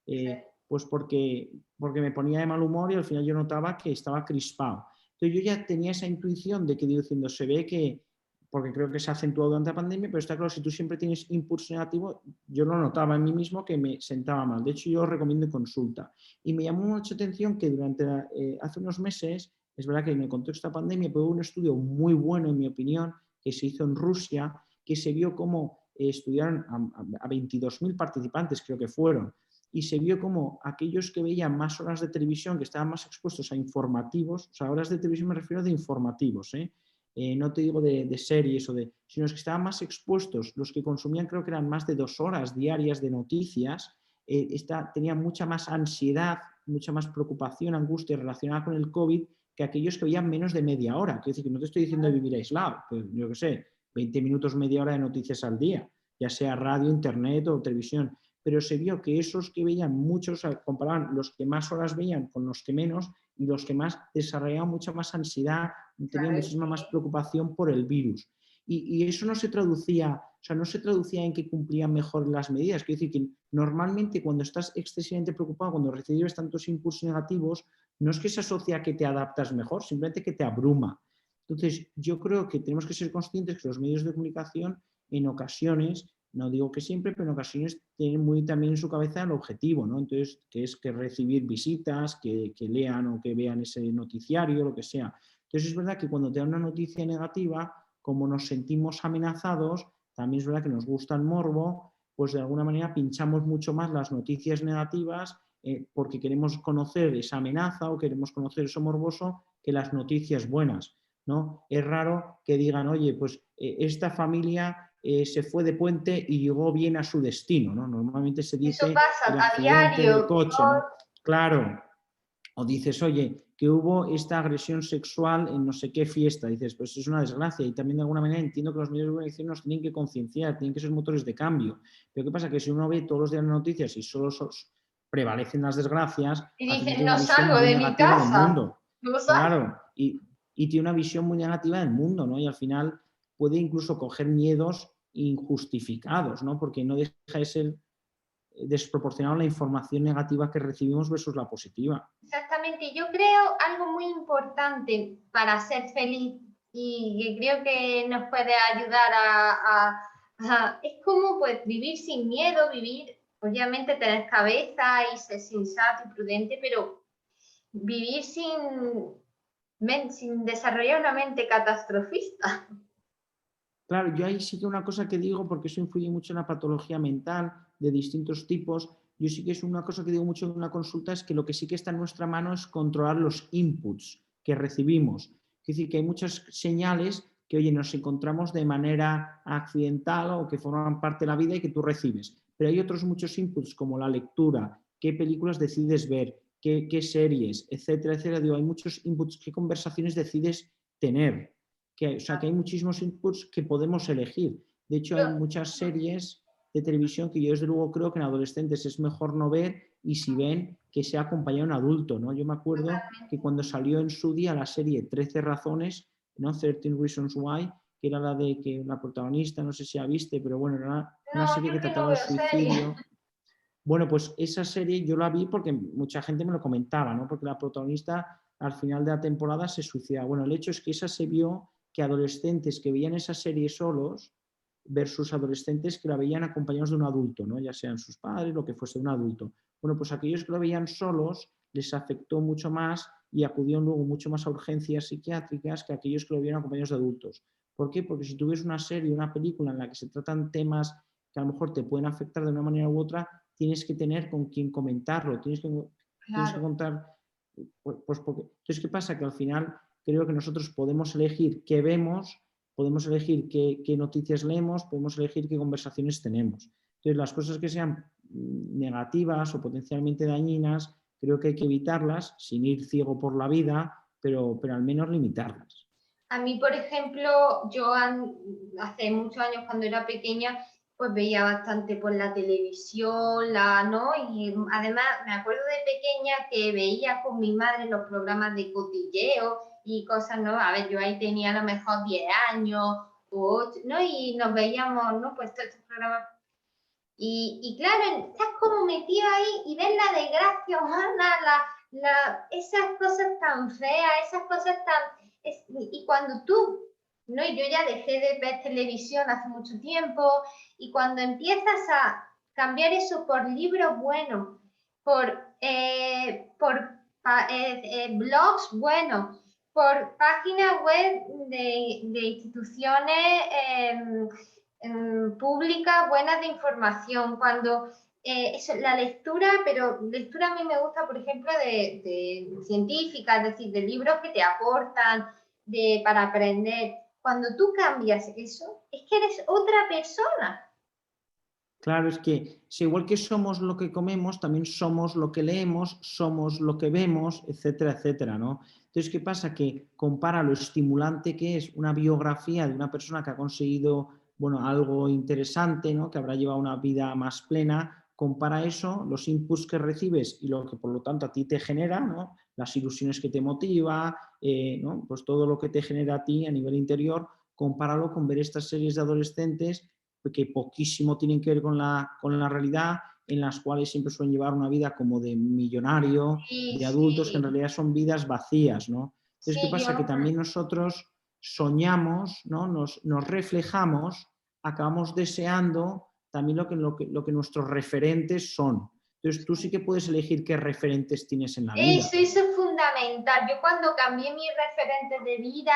sí, pues porque me ponía de mal humor y al final yo notaba que estaba crispado. Entonces yo ya tenía esa intuición de que digo diciendo, se ve que, porque creo que se ha acentuado durante la pandemia, pero está claro, si tú siempre tienes inputs negativos, yo lo notaba en mí mismo que me sentaba mal. De hecho, yo recomiendo consulta. Y me llamó mucha atención que hace unos meses, es verdad que en el contexto de la pandemia, hubo un estudio muy bueno, en mi opinión, que se hizo en Rusia, que se vio cómo estudiaron a 22.000 participantes, creo que fueron, y se vio como aquellos que veían más horas de televisión, que estaban más expuestos a informativos, o sea, horas de televisión me refiero de informativos, no te digo de series, sino los que estaban más expuestos, los que consumían creo que eran más de 2 horas diarias de noticias, tenían mucha más ansiedad, mucha más preocupación, angustia relacionada con el COVID que aquellos que veían menos de media hora. Quiero decir que no te estoy diciendo de vivir aislado, pues yo qué sé, 20 minutos, media hora de noticias al día, ya sea radio, internet o televisión. Pero se vio que esos que veían muchos, comparaban los que más horas veían con los que menos, y los que más desarrollaban mucha más ansiedad, tenían claro, muchísima más preocupación por el virus. Y eso no se traducía, o sea, no se traducía en que cumplían mejor las medidas. Quiero decir que normalmente cuando estás excesivamente preocupado, cuando recibes tantos impulsos negativos, no es que se asocia a que te adaptas mejor, simplemente que te abruma. Entonces, yo creo que tenemos que ser conscientes que los medios de comunicación en ocasiones, no digo que siempre, pero en ocasiones tienen muy también en su cabeza el objetivo, ¿no? Entonces, que es que recibir visitas, que lean o que vean ese noticiario, lo que sea. Entonces, es verdad que cuando te dan una noticia negativa, como nos sentimos amenazados, también es verdad que nos gusta el morbo, pues de alguna manera pinchamos mucho más las noticias negativas porque queremos conocer esa amenaza o queremos conocer eso morboso que las noticias buenas, ¿no? Es raro que digan, oye, pues esta familia se fue de puente y llegó bien a su destino, ¿no? Normalmente se eso dice pasa el a accidente del diario. coche, ¿no? Claro, o dices, oye, que hubo esta agresión sexual en no sé qué fiesta. Dices, pues es una desgracia. Y también de alguna manera entiendo que los medios de comunicación nos tienen que concienciar, tienen que ser motores de cambio. Pero ¿qué pasa? Que si uno ve todos los días noticias y solo prevalecen las desgracias, Y al final dicen, tiene no una visión salgo muy de mi negativa del casa, mundo. no salgo. Claro, y tiene una visión muy negativa del mundo, ¿no? Y al final puede incluso coger miedos injustificados, ¿no? Porque no deja de ser desproporcionado la información negativa que recibimos versus la positiva. Exactamente, yo creo algo muy importante para ser feliz y que creo que nos puede ayudar es como pues vivir sin miedo, vivir, obviamente tener cabeza y ser sensato y prudente, pero vivir sin desarrollar una mente catastrofista. Claro, yo ahí sí que una cosa que digo, porque eso influye mucho en la patología mental de distintos tipos, yo sí que es una cosa que digo mucho en una consulta, es que lo que sí que está en nuestra mano es controlar los inputs que recibimos. Es decir, que hay muchas señales que, oye, nos encontramos de manera accidental o que forman parte de la vida y que tú recibes. Pero hay otros muchos inputs como la lectura, qué películas decides ver, qué series, etcétera, etcétera. Digo, hay muchos inputs, qué conversaciones decides tener. O sea, que hay muchísimos inputs que podemos elegir. De hecho, Yo, hay muchas series de televisión que yo desde luego creo que en adolescentes es mejor no ver y si ven que sea acompañado un adulto, ¿no? Yo me acuerdo que cuando salió en su día la serie 13 razones, ¿no? 13 Reasons Why, que era la de que la protagonista, no sé si la viste, pero bueno, era una no, serie yo que que no trataba el veo series. suicidio. Bueno, pues esa serie yo la vi porque mucha gente me lo comentaba, ¿no? Porque la protagonista al final de la temporada se suicida. Bueno, el hecho es que esa se vio que adolescentes que veían esa serie solos versus adolescentes que la veían acompañados de un adulto, ¿no? Ya sean sus padres, lo que fuese un adulto. Bueno, pues aquellos que lo veían solos les afectó mucho más y acudieron luego mucho más a urgencias psiquiátricas que aquellos que lo vieron acompañados de adultos. ¿Por qué? Porque si tú ves una serie, una película en la que se tratan temas que a lo mejor te pueden afectar de una manera u otra, tienes que tener con quién comentarlo, tienes que Claro. contar, pues porque, entonces, ¿qué pasa? Que al final creo que nosotros podemos elegir qué vemos, podemos elegir qué noticias leemos, podemos elegir qué conversaciones tenemos. Entonces, las cosas que sean negativas o potencialmente dañinas, creo que hay que evitarlas sin ir ciego por la vida, pero al menos limitarlas. A mí, por ejemplo, hace muchos años cuando era pequeña Pues veía bastante por la televisión, ¿no? Y además me acuerdo de pequeña que veía con mi madre los programas de cotilleo y cosas, ¿no? A ver, yo ahí tenía a lo mejor 10 años o 8, ¿no? Y nos veíamos, ¿no? Pues todos estos programas. Y claro, estás como metida ahí y ves la desgracia humana, esas cosas tan feas, esas cosas tan... y cuando tú, ¿no? Y yo ya dejé de ver televisión hace mucho tiempo, y cuando empiezas a cambiar eso por libros buenos, por blogs buenos, por páginas web de instituciones públicas buenas de información, cuando la lectura, pero lectura a mí me gusta, por ejemplo, de científica, es decir, de libros que te aportan para aprender. Cuando tú cambias eso, es que eres otra persona. Claro, es que si igual que somos lo que comemos, también somos lo que leemos, somos lo que vemos, etcétera, etcétera, ¿no? Entonces, ¿qué pasa? Que compara lo estimulante que es una biografía de una persona que ha conseguido, bueno, algo interesante, ¿no? Que habrá llevado una vida más plena, compara eso, los inputs que recibes y lo que por lo tanto a ti te genera, ¿no? Las ilusiones que te motiva, ¿no? Pues todo lo que te genera a ti a nivel interior, compáralo con ver estas series de adolescentes que poquísimo tienen que ver con la realidad, en las cuales siempre suelen llevar una vida como de millonario, Sí, de adultos, que en sí, realidad son vidas vacías, ¿no? Entonces, ¿qué sí, pasa? Que también nosotros soñamos, ¿no? Nos reflejamos, acabamos deseando también lo que nuestros referentes son. Entonces, tú sí que puedes elegir qué referentes tienes en la vida. eso es fundamental. Yo cuando cambié mis referentes de vida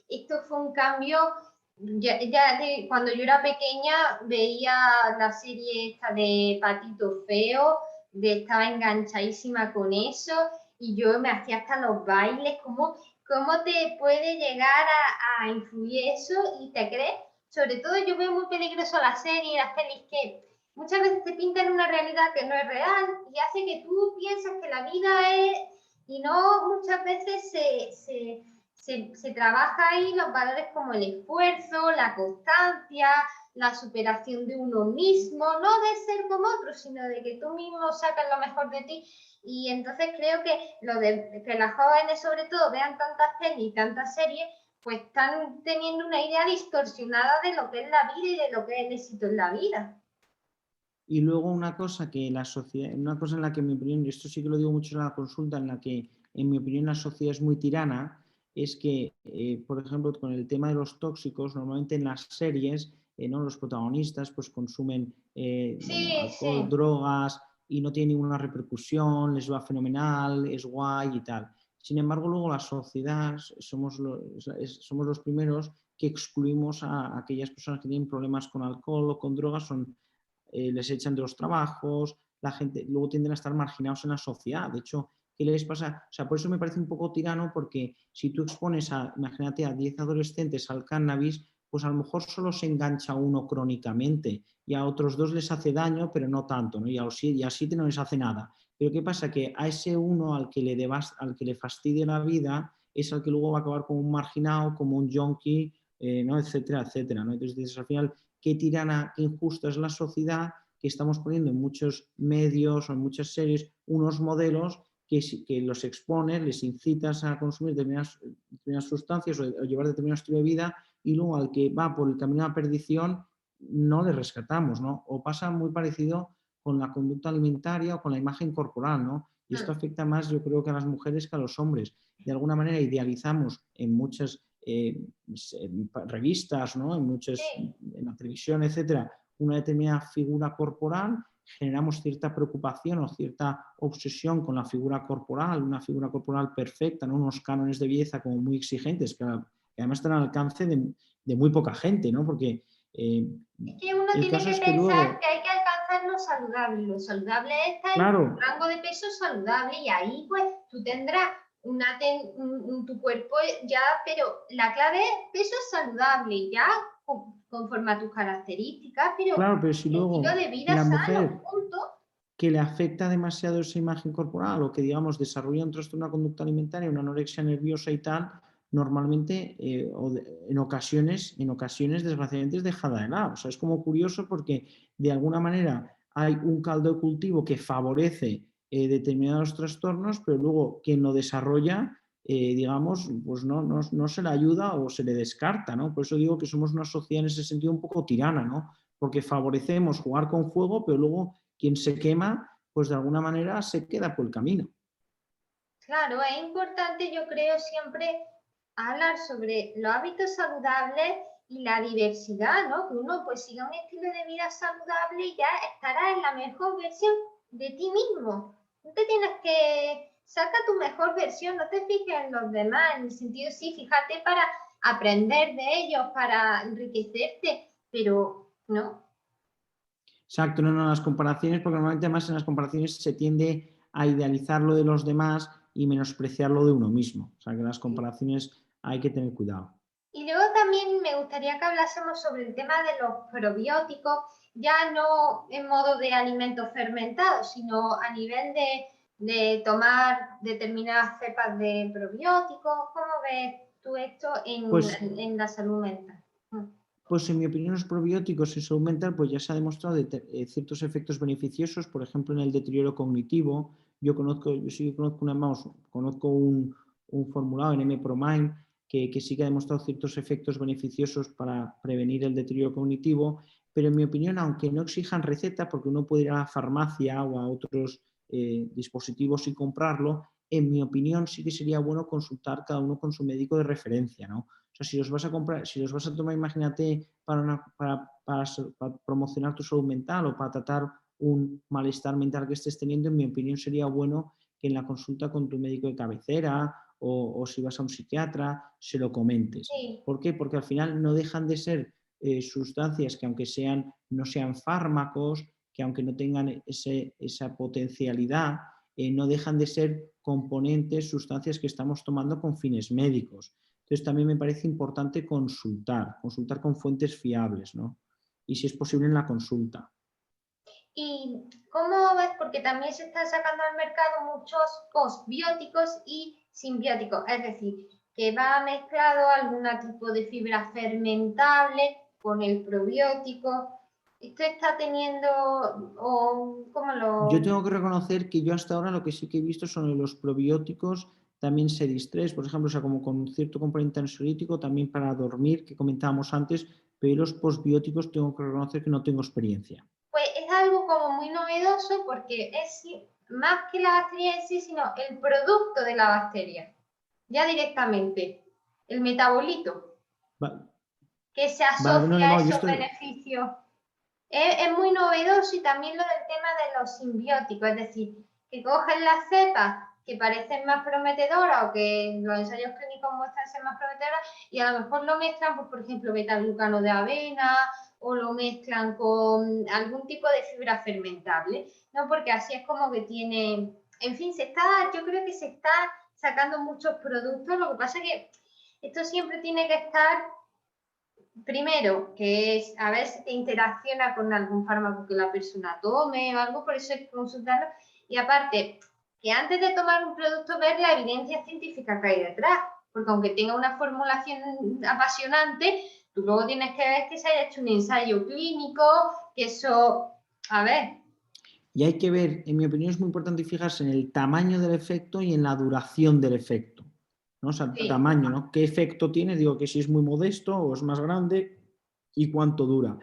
y esto fue un cambio, cuando yo era pequeña veía la serie esta de Patito Feo, estaba enganchadísima con eso y yo me hacía hasta los bailes. ¿Cómo te puede llegar a influir eso y te crees? Sobre todo yo veo muy peligroso la serie, las pelis que muchas veces te pintan una realidad que no es real y hace que tú pienses que la vida es, y no muchas veces se trabaja ahí los valores como el esfuerzo, la constancia, la superación de uno mismo, no de ser como otro, sino de que tú mismo sacas lo mejor de ti. Y entonces creo que que las jóvenes sobre todo vean tantas pelis y tantas series, pues están teniendo una idea distorsionada de lo que es la vida y de lo que es el éxito en la vida. Y luego una cosa que la sociedad, una cosa en la que en mi opinión, y esto sí que lo digo mucho en la consulta, en la que en mi opinión la sociedad es muy tirana, es que, por ejemplo, con el tema de los tóxicos, normalmente en las series, ¿no? Los protagonistas pues consumen bueno, Sí, alcohol, sí. drogas y no tiene ninguna repercusión, les va fenomenal, es guay y tal. Sin embargo, luego la sociedad somos los primeros que excluimos a aquellas personas que tienen problemas con alcohol o con drogas, les echan de los trabajos, la gente luego tienden a estar marginados en la sociedad. De hecho, ¿qué les pasa? O sea, por eso me parece un poco tirano, porque si tú expones imagínate, a 10 adolescentes al cannabis, pues a lo mejor solo se engancha uno crónicamente y a otros dos les hace daño, pero no tanto, ¿no? Y a 7 no les hace nada. Pero ¿qué pasa? Que a ese uno al que le fastidie la vida es al que luego va a acabar como un marginado, como un junkie, ¿no? Etcétera, etcétera, ¿no? Entonces, al final, qué tirana, qué injusta es la sociedad, que estamos poniendo en muchos medios o en muchas series unos modelos que los expones, les incitas a consumir determinadas sustancias o llevar determinado estilo de vida, y luego al que va por el camino de la perdición no le rescatamos, ¿no? O pasa muy parecido con la conducta alimentaria o con la imagen corporal, ¿no? Y esto afecta más, yo creo, que a las mujeres que a los hombres. De alguna manera idealizamos en muchas revistas, ¿no? Sí. En la televisión, etcétera, una determinada figura corporal, generamos cierta preocupación o cierta obsesión con la figura corporal, una figura corporal perfecta, ¿no? Unos cánones de belleza como muy exigentes, que además están al alcance de muy poca gente, ¿no? Porque Es que uno el tiene caso que es que pensar luego, que hay que alcanzar lo saludable. Lo saludable está en un claro, rango de peso saludable y ahí pues tú tendrás tu cuerpo ya, pero la clave es peso saludable, ya conforme a tus características, pero claro, pero si estilo luego de vida la sano, mujer punto. que le afecta demasiado esa imagen corporal o que, digamos, desarrolla un trastorno de conducta alimentaria, una anorexia nerviosa y tal, normalmente en ocasiones desgraciadamente es dejada de lado. O sea, es como curioso porque de alguna manera hay un caldo de cultivo que favorece determinados trastornos, pero luego quien lo desarrolla, digamos, pues no se le ayuda o se le descarta, ¿no? Por eso digo que somos una sociedad en ese sentido un poco tirana, ¿no? Porque favorecemos jugar con fuego, pero luego quien se quema, pues de alguna manera se queda por el camino. Claro, es importante, yo creo, siempre hablar sobre los hábitos saludables y la diversidad, ¿no? Que uno pues siga un estilo de vida saludable y ya estará en la mejor versión de ti mismo. No te tienes que saca tu mejor versión, no te fijes en los demás, en el sentido sí, fíjate para aprender de ellos, para enriquecerte, pero no. Exacto, no las comparaciones, porque normalmente además en las comparaciones se tiende a idealizar lo de los demás y menospreciar lo de uno mismo. O sea que las comparaciones hay que tener cuidado. Y luego también me gustaría que hablásemos sobre el tema de los probióticos, ya no en modo de alimentos fermentados, sino a nivel de tomar determinadas cepas de probióticos. ¿Cómo ves tú esto Pues en la salud mental? Pues en mi opinión los probióticos en salud mental pues ya se ha demostrado ciertos efectos beneficiosos, por ejemplo en el deterioro cognitivo. Conozco un formulado en M-Promine que sí que ha demostrado ciertos efectos beneficiosos para prevenir el deterioro cognitivo, pero en mi opinión, aunque no exijan receta, porque uno puede ir a la farmacia o a otros dispositivos y comprarlo, en mi opinión sí que sería bueno consultar cada uno con su médico de referencia, ¿no? O sea, si los vas a comprar, si los vas a tomar, imagínate, para promocionar tu salud mental o para tratar un malestar mental que estés teniendo, en mi opinión sería bueno que en la consulta con tu médico de cabecera o si vas a un psiquiatra, se lo comentes. Sí. ¿Por qué? Porque al final no dejan de ser sustancias que aunque no sean fármacos, que aunque no tengan esa potencialidad, no dejan de ser componentes, sustancias que estamos tomando con fines médicos. Entonces también me parece importante consultar con fuentes fiables, ¿no? Y si es posible en la consulta. ¿Y cómo ves? Porque también se están sacando al mercado muchos postbióticos y simbióticos, es decir, que va mezclado algún tipo de fibra fermentable con el probiótico. ¿Esto está teniendo o cómo Yo lo...? tengo que reconocer que yo hasta ahora lo que sí que he visto son los probióticos, también Sedis-3, por ejemplo, o sea, como con cierto componente ansiolítico, también para dormir, que comentábamos antes, pero los postbióticos tengo que reconocer que no tengo experiencia. Pues es algo como muy novedoso porque es más que la bacteria en sí, sino el producto de la bacteria, ya directamente, el metabolito, Va, que se vale, no, asocia a no, yo esos estoy... beneficios. Es muy novedoso y también lo del tema de los simbióticos, es decir, que cogen las cepas que parecen más prometedoras o que los ensayos clínicos muestran ser más prometedoras y a lo mejor lo mezclan, pues, por ejemplo, beta-glucano de avena o lo mezclan con algún tipo de fibra fermentable, ¿no? Porque así es como que tiene, en fin, yo creo que se está sacando muchos productos, lo que pasa es que esto siempre tiene que estar primero, que es a ver si te interacciona con algún fármaco que la persona tome o algo, por eso hay que consultarlo. Y aparte, que antes de tomar un producto, ver la evidencia científica que hay detrás, porque aunque tenga una formulación apasionante, tú luego tienes que ver que se haya hecho un ensayo clínico, que eso, a ver. Y hay que ver, en mi opinión es muy importante fijarse en el tamaño del efecto y en la duración del efecto, ¿no? O sea, el Sí, tamaño, ¿no? ¿Qué efecto tiene? Digo que si es muy modesto o es más grande y cuánto dura.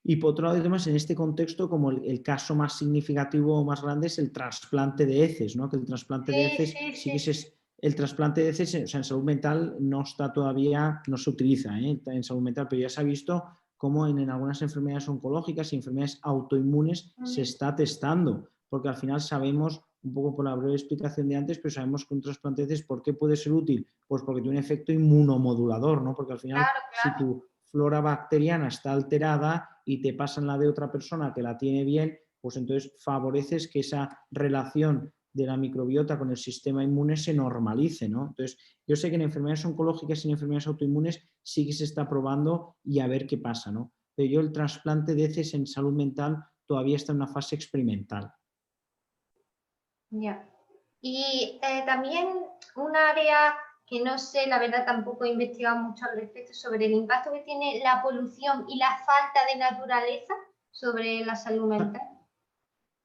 Y por otro lado, además, en este contexto, como el caso más significativo o más grande es el trasplante de heces, ¿no? Que el trasplante de sí, heces sí, sí que sí. el trasplante de heces, o sea, en salud mental no está todavía, no se utiliza en salud mental, pero ya se ha visto cómo en algunas enfermedades oncológicas y enfermedades autoinmunes se está testando, porque al final sabemos, un poco por la breve explicación de antes, pero sabemos que un trasplante de heces, ¿por qué puede ser útil? Pues porque tiene un efecto inmunomodulador, ¿no? Porque al final, Claro, si claro. tu flora bacteriana está alterada y te pasan la de otra persona que la tiene bien, pues entonces favoreces que esa relación de la microbiota con el sistema inmune se normalice, ¿no? Entonces, yo sé que en enfermedades oncológicas y en enfermedades autoinmunes sí que se está probando y a ver qué pasa, ¿no? Pero yo el trasplante de heces en salud mental todavía está en una fase experimental. Ya. Y también un área que no sé, la verdad tampoco he investigado mucho al respecto sobre el impacto que tiene la polución y la falta de naturaleza sobre la salud mental.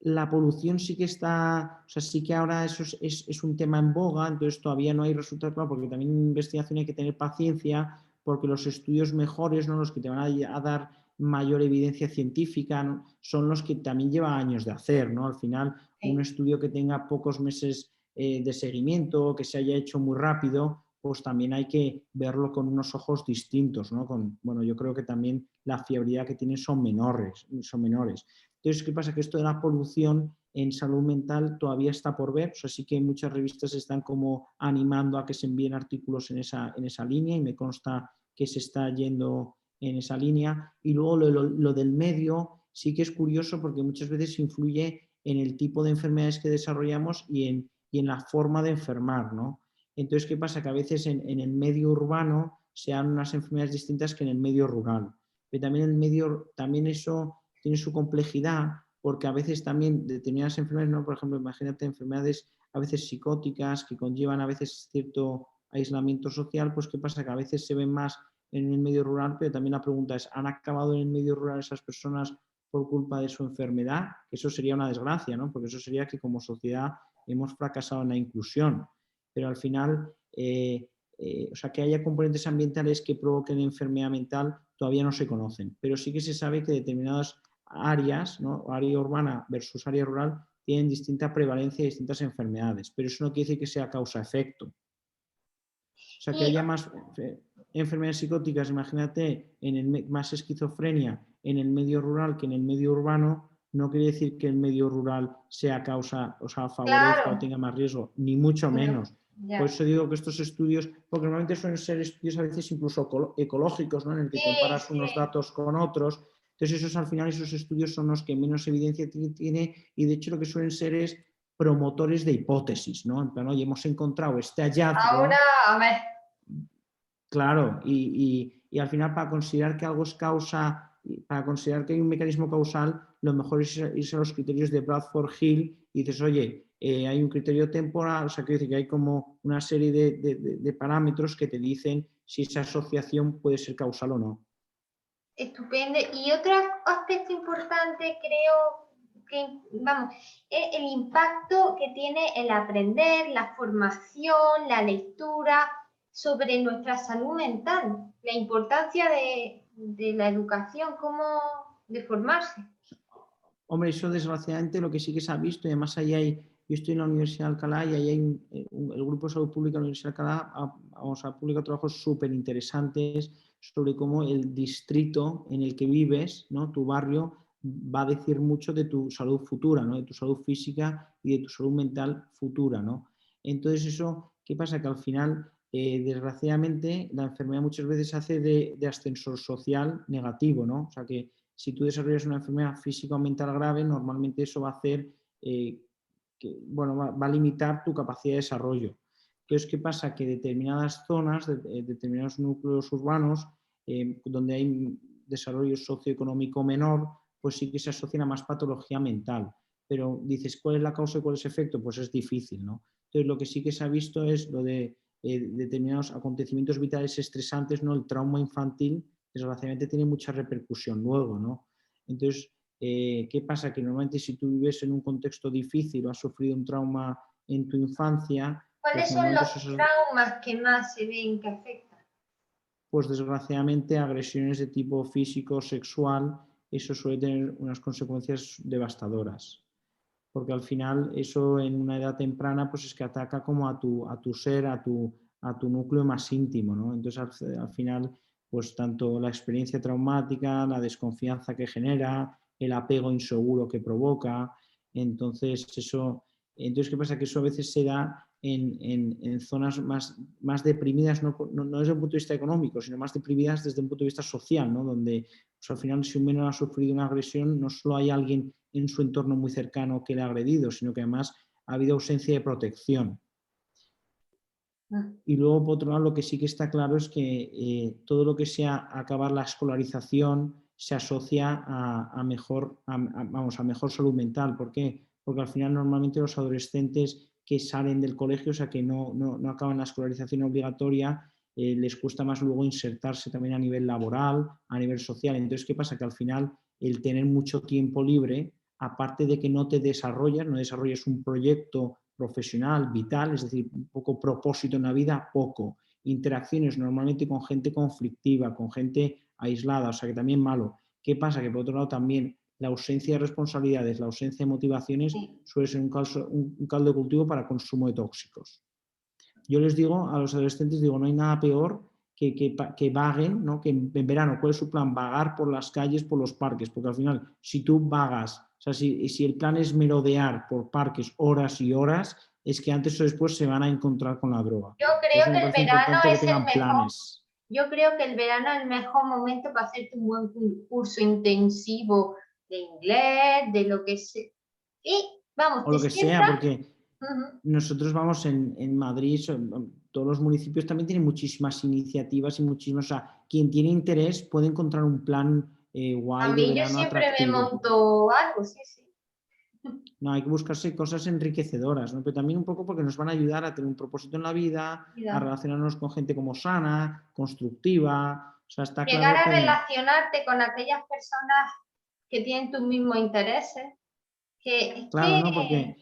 La polución sí que está, o sea, sí que ahora eso es un tema en boga, entonces todavía no hay resultados, claro, porque también en investigación hay que tener paciencia, porque los estudios mejores, ¿no? Los que te van a dar mayor evidencia científica, ¿no? Son los que también lleva años de hacer, ¿no? Al final, un estudio que tenga pocos meses de seguimiento, que se haya hecho muy rápido, pues también hay que verlo con unos ojos distintos, ¿no? Bueno, yo creo que también la fiabilidad que tienen son menores, son menores. Entonces, ¿qué pasa? Que esto de la polución en salud mental todavía está por ver, o sea, sí que muchas revistas están como animando a que se envíen artículos en esa línea y me consta que se está yendo en esa línea. Y luego lo del medio sí que es curioso porque muchas veces influye en el tipo de enfermedades que desarrollamos y en la forma de enfermar, ¿no? Entonces, ¿qué pasa? Que a veces en el medio urbano sean unas enfermedades distintas que en el medio rural. Pero también eso tiene su complejidad porque a veces también determinadas enfermedades, ¿no? Por ejemplo, imagínate enfermedades a veces psicóticas que conllevan a veces cierto aislamiento social, pues ¿qué pasa? Que a veces se ven más en el medio rural, pero también la pregunta es, ¿han acabado en el medio rural esas personas por culpa de su enfermedad? Eso sería una desgracia, ¿no? Porque eso sería que como sociedad hemos fracasado en la inclusión. Pero al final, o sea, que haya componentes ambientales que provoquen enfermedad mental todavía no se conocen, pero sí que se sabe que determinadas áreas, ¿no? Área urbana versus área rural, tienen distinta prevalencia y distintas enfermedades, pero eso no quiere decir que sea causa-efecto. O sea, que haya más enfermedades psicóticas, imagínate, más esquizofrenia en el medio rural que en el medio urbano, no quiere decir que el medio rural sea causa, o sea, favorezca o tenga más riesgo, ni mucho menos. Por eso digo que estos estudios, porque normalmente suelen ser estudios a veces incluso ecológicos, ¿no? En el que comparas unos datos con otros. Entonces, esos al final, esos estudios son los que menos evidencia tiene y de hecho lo que suelen ser es promotores de hipótesis, ¿no? En plan, oye, hemos encontrado este hallazgo. Ahora, a ver. Claro, y al final para considerar que algo es causa, para considerar que hay un mecanismo causal, lo mejor es irse a los criterios de Bradford Hill y dices, oye, hay un criterio temporal, o sea, quiero decir que hay como una serie de parámetros que te dicen si esa asociación puede ser causal o no. Estupendo. Y otro aspecto importante creo que, vamos, es el impacto que tiene el aprender, la formación, la lectura sobre nuestra salud mental, la importancia de la educación, cómo de formarse. Hombre, eso desgraciadamente lo que sí que se ha visto, y además ahí hay, yo estoy en la Universidad de Alcalá y ahí hay el Grupo de Salud Pública de la Universidad de Alcalá ha publicado trabajos súper interesantes sobre cómo el distrito en el que vives, ¿no? Tu barrio, va a decir mucho de tu salud futura, ¿no? De tu salud física y de tu salud mental futura, ¿no? Entonces eso, ¿qué pasa? Que al final, desgraciadamente, la enfermedad muchas veces hace de ascensor social negativo, ¿no? O sea que si tú desarrollas una enfermedad física o mental grave, normalmente eso va a hacer bueno, va a limitar tu capacidad de desarrollo. Entonces, ¿qué pasa? Que determinadas zonas, determinados núcleos urbanos, donde hay desarrollo socioeconómico menor, pues sí que se asocian a más patología mental. Pero dices, ¿cuál es la causa y cuál es el efecto? Pues es difícil, ¿no? Entonces, lo que sí que se ha visto es lo de determinados acontecimientos vitales estresantes, ¿no? El trauma infantil, desgraciadamente, tiene mucha repercusión luego, ¿no? Entonces, ¿qué pasa? Que normalmente si tú vives en un contexto difícil o has sufrido un trauma en tu infancia, ¿Cuáles pues son normalmente los traumas que más se ven que afectan? pues desgraciadamente agresiones de tipo físico, sexual, eso suele tener unas consecuencias devastadoras. Porque al final eso en una edad temprana pues es que ataca como a tu ser, a tu núcleo más íntimo, ¿no? Entonces al final pues tanto la experiencia traumática, la desconfianza que genera, el apego inseguro que provoca, entonces ¿qué pasa? Que eso a veces se da en zonas más deprimidas, no desde un punto de vista económico, sino más deprimidas desde un punto de vista social, ¿no? Donde pues, al final si un menor ha sufrido una agresión, no solo hay alguien en su entorno muy cercano que le ha agredido, sino que además ha habido ausencia de protección. Y luego, por otro lado, lo que sí que está claro es que todo lo que sea acabar la escolarización se asocia a mejor salud mental. ¿Por qué? Porque al final normalmente los adolescentes que salen del colegio, o sea, que no acaban la escolarización obligatoria, les cuesta más luego insertarse también a nivel laboral, a nivel social. Entonces, ¿qué pasa? Que al final el tener mucho tiempo libre, aparte de que no te desarrollas, no desarrollas un proyecto profesional, vital, es decir, un poco propósito en la vida, poco. Interacciones normalmente con gente conflictiva, con gente aislada, o sea que también malo. ¿Qué pasa? Que por otro lado también la ausencia de responsabilidades, la ausencia de motivaciones Sí. suele ser un caldo de cultivo para consumo de tóxicos. Yo les digo a los adolescentes, digo, no hay nada peor que vaguen, ¿no? Que en verano, ¿cuál es su plan? Vagar por las calles, por los parques, porque al final, si tú vagas, o sea, si el plan es merodear por parques horas y horas, es que antes o después se van a encontrar con la droga. Yo Por eso creo me que el parece verano importante que es el tengan mejor. planes. Yo creo que el verano es el mejor momento para hacerte un buen curso intensivo de inglés, de lo que sea. Y vamos, O te lo que sea, sientas. porque nosotros vamos en Madrid, todos los municipios también tienen muchísimas iniciativas y muchísimas, o sea, quien tiene interés puede encontrar un plan A guay de mí yo verano siempre me atractivo. monto algo, sí, sí. No, hay que buscarse cosas enriquecedoras, ¿no? Pero también un poco porque nos van a ayudar a tener un propósito en la vida, a Mira, relacionarnos con gente como sana, constructiva. O sea, está llegar claro a que, relacionarte con aquellas personas que tienen tus mismos intereses, que es claro, ¿no? Porque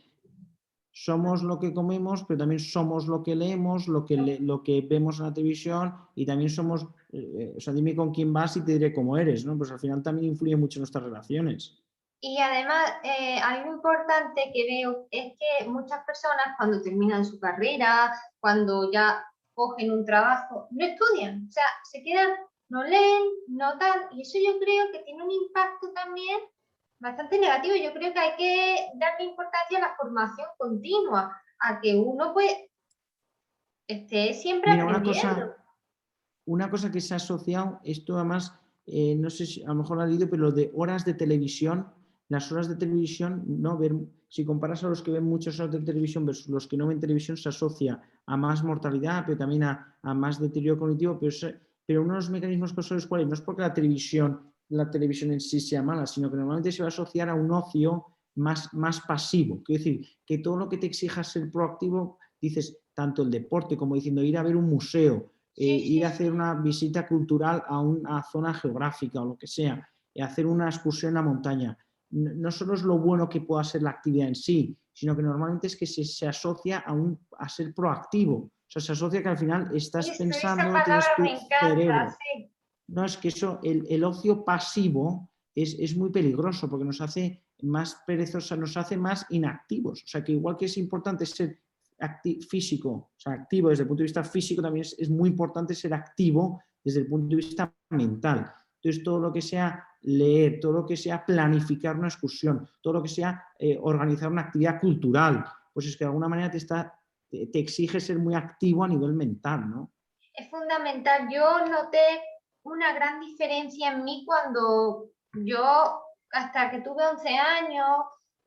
somos lo que comemos, pero también somos lo que leemos, lo que vemos en la televisión y también somos, o sea, dime con quién vas y te diré cómo eres, ¿no? Pues al final también influye mucho en nuestras relaciones. y además, algo importante que veo es que muchas personas cuando terminan su carrera, cuando ya cogen un trabajo, no estudian, o sea, se quedan, no leen, no tal, y eso yo creo que tiene un impacto también bastante negativo. Yo creo que hay que darle importancia a la formación continua, a que uno pues esté siempre Mira, aprendiendo. una cosa que se ha asociado, esto además, no sé si a lo mejor lo has leído, pero lo de horas de televisión, las horas de televisión, ¿no? Si comparas a los que ven muchas horas de televisión versus los que no ven televisión, se asocia a más mortalidad, pero también a más deterioro cognitivo, pero uno de los mecanismos causales, ¿cuáles? No es porque la televisión en sí sea mala, sino que normalmente se va a asociar a un ocio más pasivo. Quiero decir, que todo lo que te exija ser proactivo, dices, tanto el deporte como diciendo ir a ver un museo, Sí, ir sí, a hacer sí. una visita cultural a una zona geográfica o lo que sea, hacer una excursión en la montaña. No solo es lo bueno que pueda ser la actividad en sí, sino que normalmente es que se asocia a ser proactivo. O sea, se asocia que al final estás Esa pensando, tienes palabra me tu encanta, cerebro. sí. No, es que eso, el ocio pasivo es muy peligroso porque nos hace más perezosos, nos hace más inactivos. O sea, que igual que es importante ser físico, o sea, activo desde el punto de vista físico, también es muy importante ser activo desde el punto de vista mental. Entonces, todo lo que sea leer, todo lo que sea planificar una excursión, todo lo que sea organizar una actividad cultural, pues es que de alguna manera te exige ser muy activo a nivel mental, ¿no? Es fundamental. Yo noté una gran diferencia en mí cuando yo, hasta que tuve 11 años,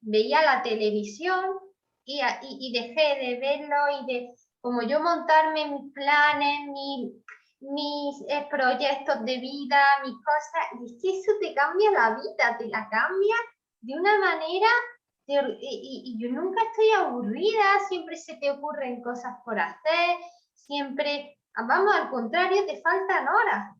veía la televisión y dejé de verlo y de como yo montarme mis planes, mis proyectos de vida, mis cosas, y es que eso te cambia la vida, te la cambia de una manera, y yo nunca estoy aburrida, siempre se te ocurren cosas por hacer, siempre, vamos, al contrario, te faltan horas.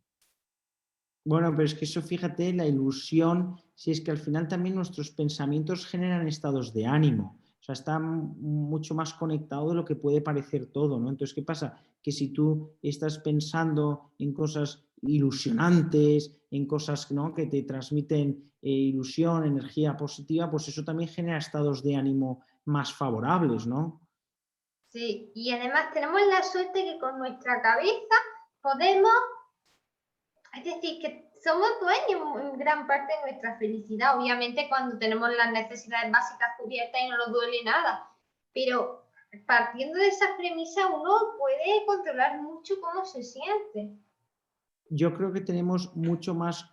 Bueno, pero es que eso, fíjate, la ilusión, si es que al final también nuestros pensamientos generan estados de ánimo. O sea, está mucho más conectado de lo que puede parecer todo, ¿no? Entonces, ¿qué pasa? Que si tú estás pensando en cosas ilusionantes, en cosas, ¿no?, que te transmiten ilusión, energía positiva, pues eso también genera estados de ánimo más favorables, ¿no? Sí, y además tenemos la suerte que con nuestra cabeza podemos, es decir, que somos dueños en gran parte de nuestra felicidad, obviamente cuando tenemos las necesidades básicas cubiertas y no nos duele nada, pero partiendo de esa premisa uno puede controlar mucho cómo se siente. Yo creo que tenemos mucho más,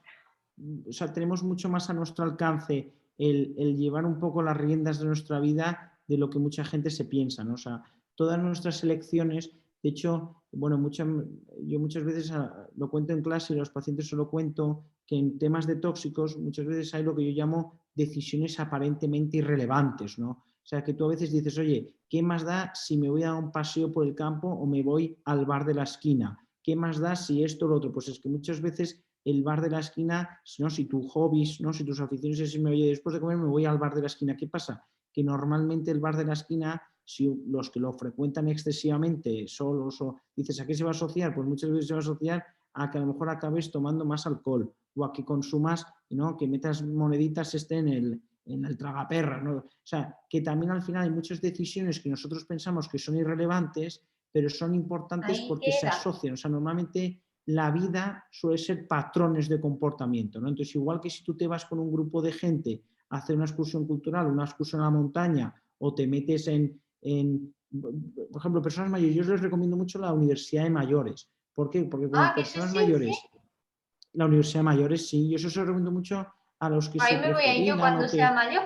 o sea, tenemos mucho más a nuestro alcance el llevar un poco las riendas de nuestra vida de lo que mucha gente se piensa, ¿no? O sea, todas nuestras elecciones, de hecho, bueno, yo muchas veces lo cuento en clase y a los pacientes solo cuento que en temas de tóxicos muchas veces hay lo que yo llamo decisiones aparentemente irrelevantes, ¿no? O sea, que tú a veces dices, oye, ¿qué más da si me voy a dar un paseo por el campo o me voy al bar de la esquina? ¿Qué más da si esto o lo otro? Pues es que muchas veces el bar de la esquina, ¿no? Si tus hobbies, ¿no? Si tus aficiones es decirme, oye, después de comer me voy al bar de la esquina. ¿Qué pasa? Que normalmente el bar de la esquina, si los que lo frecuentan excesivamente solos o dices, ¿a qué se va a asociar? Pues muchas veces se va a asociar a que a lo mejor acabes tomando más alcohol o a que consumas, ¿no? Que metas moneditas en el tragaperra, ¿no? O sea, que también al final hay muchas decisiones que nosotros pensamos que son irrelevantes, pero son importantes Ahí porque se queda. asocian. O sea, normalmente la vida suele ser patrones de comportamiento, ¿no? Entonces, igual que si tú te vas con un grupo de gente a hacer una excursión cultural, una excursión a la montaña, o te metes por ejemplo, personas mayores, yo les recomiendo mucho la Universidad de Mayores. ¿Por qué? Porque como Ah, que eso personas existe. mayores, la Universidad de Mayores, sí, yo eso se lo recomiendo mucho a los que Ahí se me voy a ir yo prejubilan o cuando sea que, mayor.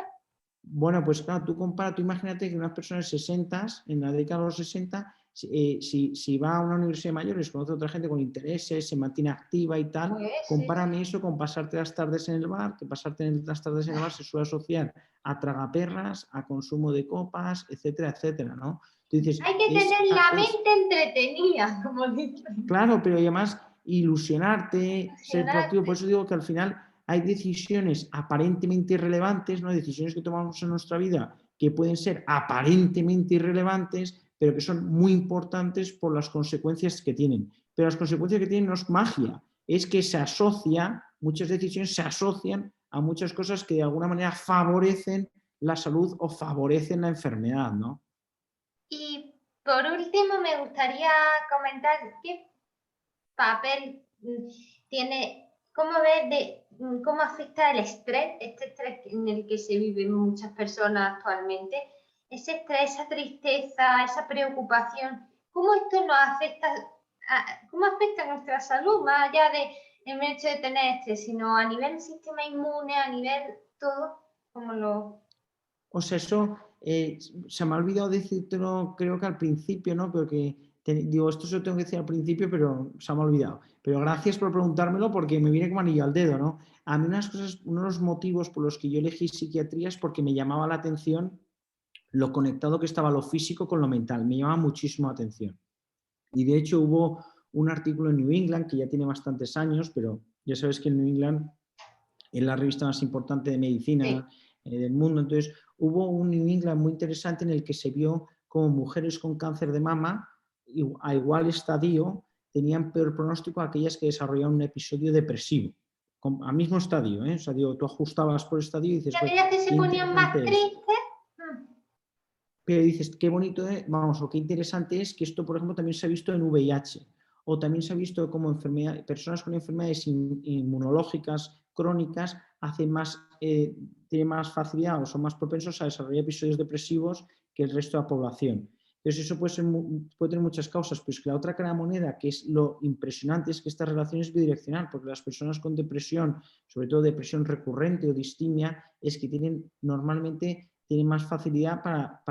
bueno, pues claro, tú imagínate que unas personas 60, en la década de los 60, si va a una universidad de mayores, conoce a otra gente con intereses, se mantiene activa y tal, Pues sí, compárame sí. eso con pasarte las tardes en el bar, que las tardes en el bar se suele asociar a tragaperras, a consumo de copas, etcétera, etcétera, ¿no? Tú dices, Hay que tener la mente entretenida, como dicen. claro, pero además ilusionarte, ser proactivo. Por Emocionarte. eso digo que al final hay decisiones aparentemente irrelevantes, ¿no? Decisiones que tomamos en nuestra vida que pueden ser aparentemente irrelevantes, pero que son muy importantes por las consecuencias que tienen. Pero las consecuencias que tienen no es magia, es que se asocia, muchas decisiones se asocian a muchas cosas que de alguna manera favorecen la salud o favorecen la enfermedad, ¿no? Y por último, me gustaría comentar qué papel tiene, cómo ves cómo afecta el estrés, este estrés en el que se viven muchas personas actualmente, ese estrés, esa tristeza, esa preocupación, cómo esto nos afecta, cómo afecta a nuestra salud, más allá de el hecho de tener estrés, sino a nivel sistema inmune, a nivel todo, como lo... O sea, eso se me ha olvidado decírtelo, creo que al principio, ¿no? Pero digo, esto se lo tengo que decir al principio, pero se me ha olvidado. Pero gracias por preguntármelo porque me viene como anillo al dedo, ¿no? A mí uno de los motivos por los que yo elegí psiquiatría es porque me llamaba la atención lo conectado que estaba lo físico con lo mental. Me llamaba muchísimo la atención. Y de hecho hubo un artículo en New England que ya tiene bastantes años, pero ya sabes que en New England es la revista más importante de medicina Sí. del mundo. Entonces, hubo un New England muy interesante en el que se vio como mujeres con cáncer de mama a igual estadio tenían peor pronóstico aquellas que desarrollaban un episodio depresivo. Al mismo estadio, ¿eh? O sea, digo, tú ajustabas por estadio y Y dices, pues, aquellas que se qué ponían más interesante es. tristes, mm, Pero dices, qué bonito es, vamos, o qué interesante es que esto, por ejemplo, también se ha visto en VIH, o también se ha visto como personas con enfermedades inmunológicas crónicas tienen más facilidad o son más propensos a desarrollar episodios depresivos que el resto de la población. Entonces, eso puede tener muchas causas, pues que la otra cara de la moneda, que es lo impresionante, es que esta relación es bidireccional, porque las personas con depresión, sobre todo depresión recurrente o distimia, es que tienen más facilidad para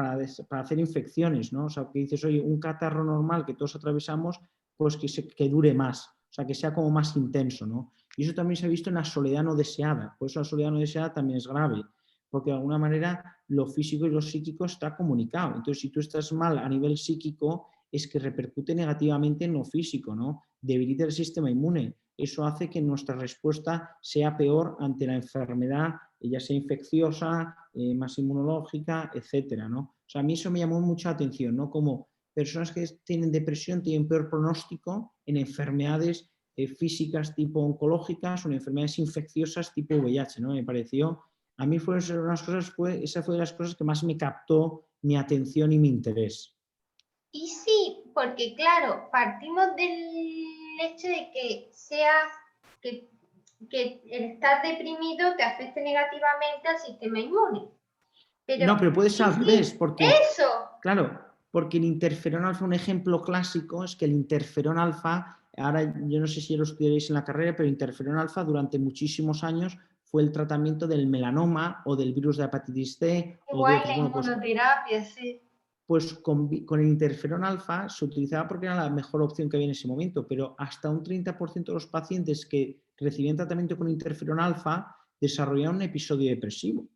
hacer infecciones, ¿no? O sea, que dices, oye, un catarro normal que todos atravesamos, pues que dure más, o sea, que sea como más intenso, ¿no? Y eso también se ha visto en la soledad no deseada, por eso la soledad no deseada también es grave, porque de alguna manera lo físico y lo psíquico está comunicado. Entonces, si tú estás mal a nivel psíquico, es que repercute negativamente en lo físico, ¿no? Debilita el sistema inmune. Eso hace que nuestra respuesta sea peor ante la enfermedad, ya sea infecciosa, más inmunológica, etcétera, ¿no? O sea, a mí eso me llamó mucha atención, ¿no? Como personas que tienen depresión tienen peor pronóstico en enfermedades físicas tipo oncológicas o en enfermedades infecciosas tipo VIH, ¿no? Me pareció, a mí esa fue de las cosas que más me captó mi atención y mi interés. y sí, porque claro, partimos del hecho de que, que el estar deprimido te afecte negativamente al sistema inmune. Pero, No, pero puede ser y al revés, sí, porque, eso, claro, porque el interferón alfa, un ejemplo clásico es que el interferón alfa, ahora yo no sé si lo estudiaréis en la carrera, pero interferón alfa durante muchísimos años fue el tratamiento del melanoma o del virus de hepatitis C o de igual otros. la Bueno, inmunoterapia, sí. pues con el interferón alfa se utilizaba porque era la mejor opción que había en ese momento, pero hasta un 30% de los pacientes que recibían tratamiento con interferón alfa desarrollaron un episodio depresivo.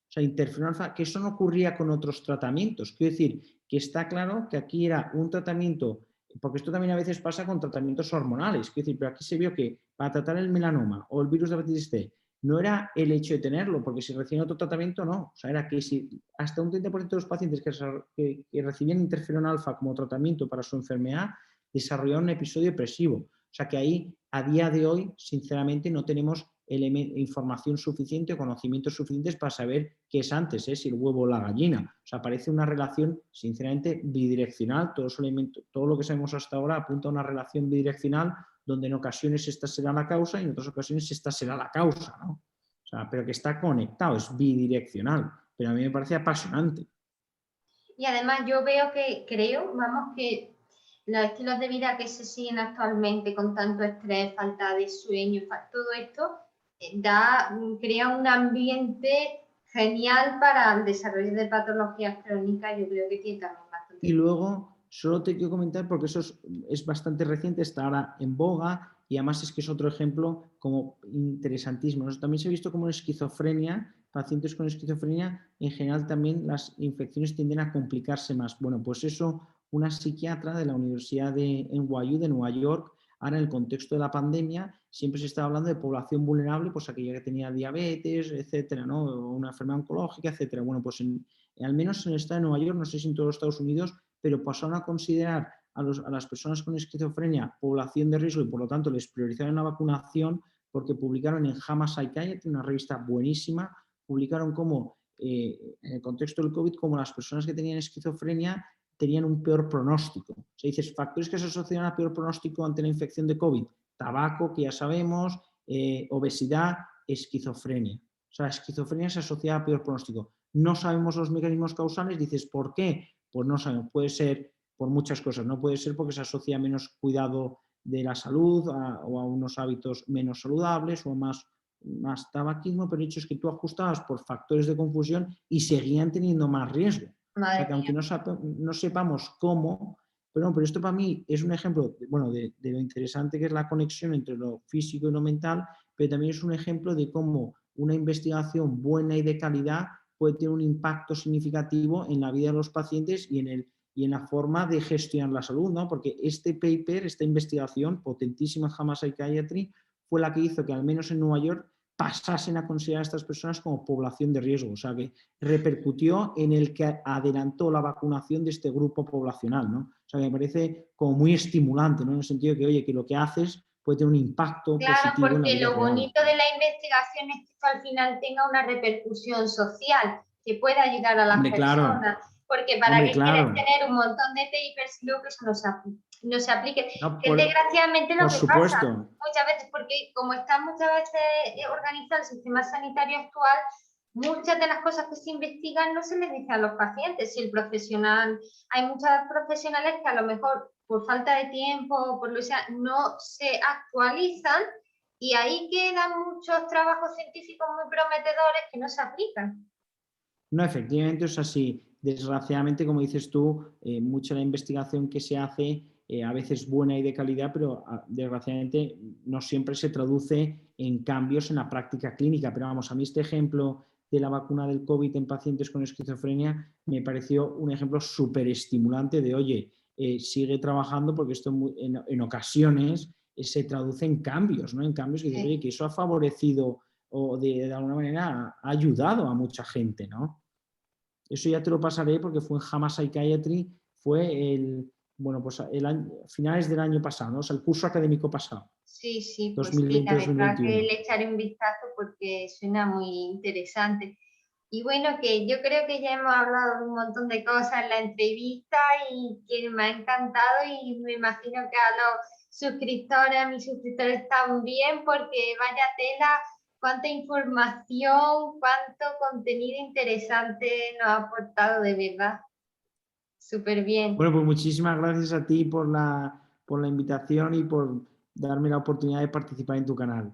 O sea, interferón alfa, que eso no ocurría con otros tratamientos. Quiero decir, que está claro que aquí era un tratamiento, porque esto también a veces pasa con tratamientos hormonales. Quiero decir, pero aquí se vio que para tratar el melanoma o el virus de hepatitis C, no era el hecho de tenerlo, porque si reciben otro tratamiento, no. O sea, era que si hasta un 30% de los pacientes que recibían interferón alfa como tratamiento para su enfermedad, desarrollaron un episodio depresivo. O sea, que ahí, a día de hoy, sinceramente, no tenemos información suficiente o conocimientos suficientes para saber qué es antes, si el huevo o la gallina. O sea, parece una relación, sinceramente, bidireccional. Todo lo que sabemos hasta ahora apunta a una relación bidireccional donde en ocasiones esta será la causa y en otras ocasiones esta será la causa, ¿no? O sea, pero que está conectado, es bidireccional. Pero a mí me parece apasionante. Y además yo veo que, creo, vamos, que los estilos de vida que se siguen actualmente con tanto estrés, falta de sueño, todo esto, crea un ambiente genial para el desarrollo de patologías crónicas. Yo creo que tiene también bastante. Y luego, solo te quiero comentar, porque eso es bastante reciente, está ahora en boga y además es que es otro ejemplo como interesantísimo. También se ha visto como en esquizofrenia, pacientes con esquizofrenia, en general también las infecciones tienden a complicarse más. Bueno, pues eso, una psiquiatra de la Universidad de NYU, de Nueva York, ahora en el contexto de la pandemia, siempre se está hablando de población vulnerable, pues aquella que tenía diabetes, etcétera, ¿no? O una enfermedad oncológica, etcétera. Bueno, pues al menos en el estado de Nueva York, no sé si en todos los Estados Unidos, pero pasaron a considerar a las personas con esquizofrenia población de riesgo y por lo tanto les priorizaron la vacunación porque publicaron en JAMA Psychiatry, una revista buenísima, publicaron cómo en el contexto del COVID, como las personas que tenían esquizofrenia tenían un peor pronóstico. O sea, dices, factores que se asocian a peor pronóstico ante la infección de COVID, tabaco, que ya sabemos, obesidad, esquizofrenia. O sea, la esquizofrenia se asocia a peor pronóstico. No sabemos los mecanismos causales, dices, ¿por qué? Pues no sabemos, puede ser por muchas cosas, no puede ser porque se asocia a menos cuidado de la salud o a unos hábitos menos saludables o a más tabaquismo, pero el hecho es que tú ajustabas por factores de confusión y seguían teniendo más riesgo. O sea, que aunque no sepamos cómo, pero esto para mí es un ejemplo de lo interesante que es la conexión entre lo físico y lo mental, pero también es un ejemplo de cómo una investigación buena y de calidad puede tener un impacto significativo en la vida de los pacientes y en la forma de gestionar la salud, ¿no? Porque este paper, esta investigación potentísima en JAMA Psychiatry, fue la que hizo que al menos en Nueva York pasasen a considerar a estas personas como población de riesgo, o sea que repercutió en el que adelantó la vacunación de este grupo poblacional, ¿no? O sea que me parece como muy estimulante, ¿no? En el sentido de que, oye, que lo que haces puede tener un impacto positivo en la vida Porque lo real. bonito de la investigación es que esto al final tenga una repercusión social, que pueda ayudar a las personas. Claro. Porque para qué quieres tener un montón de papers y luego que eso no se aplique. No, Que desgraciadamente lo que pasa supuesto. muchas veces, porque como está muchas veces organizado el sistema sanitario actual, muchas de las cosas que se investigan no se les dice a los pacientes. Si el profesional, hay muchos profesionales que a lo mejor por falta de tiempo o por lo que sea, no se actualizan y ahí quedan muchos trabajos científicos muy prometedores que no se aplican. No, efectivamente es así. Desgraciadamente, como dices tú, mucha de la investigación que se hace a veces buena y de calidad, pero desgraciadamente no siempre se traduce en cambios en la práctica clínica. Pero vamos, a mí este ejemplo de la vacuna del COVID en pacientes con esquizofrenia me pareció un ejemplo súper estimulante de, oye, sigue trabajando porque esto en ocasiones se traduce en cambios, ¿no? En cambios que dices, oye, que eso ha favorecido o de alguna manera ha ayudado a mucha gente, ¿no? Eso ya te lo pasaré porque fue en JAMA Psychiatry, fue finales del año pasado, ¿no? O sea, el curso académico pasado. Sí, pues sí, la verdad que le echaré un vistazo porque suena muy interesante. Y bueno, que yo creo que ya hemos hablado de un montón de cosas en la entrevista y que me ha encantado y me imagino que a mis suscriptores también, porque vaya tela, cuánta información, cuánto contenido interesante nos ha aportado de verdad. Súper bien. Bueno, pues muchísimas gracias a ti por la invitación y por darme la oportunidad de participar en tu canal.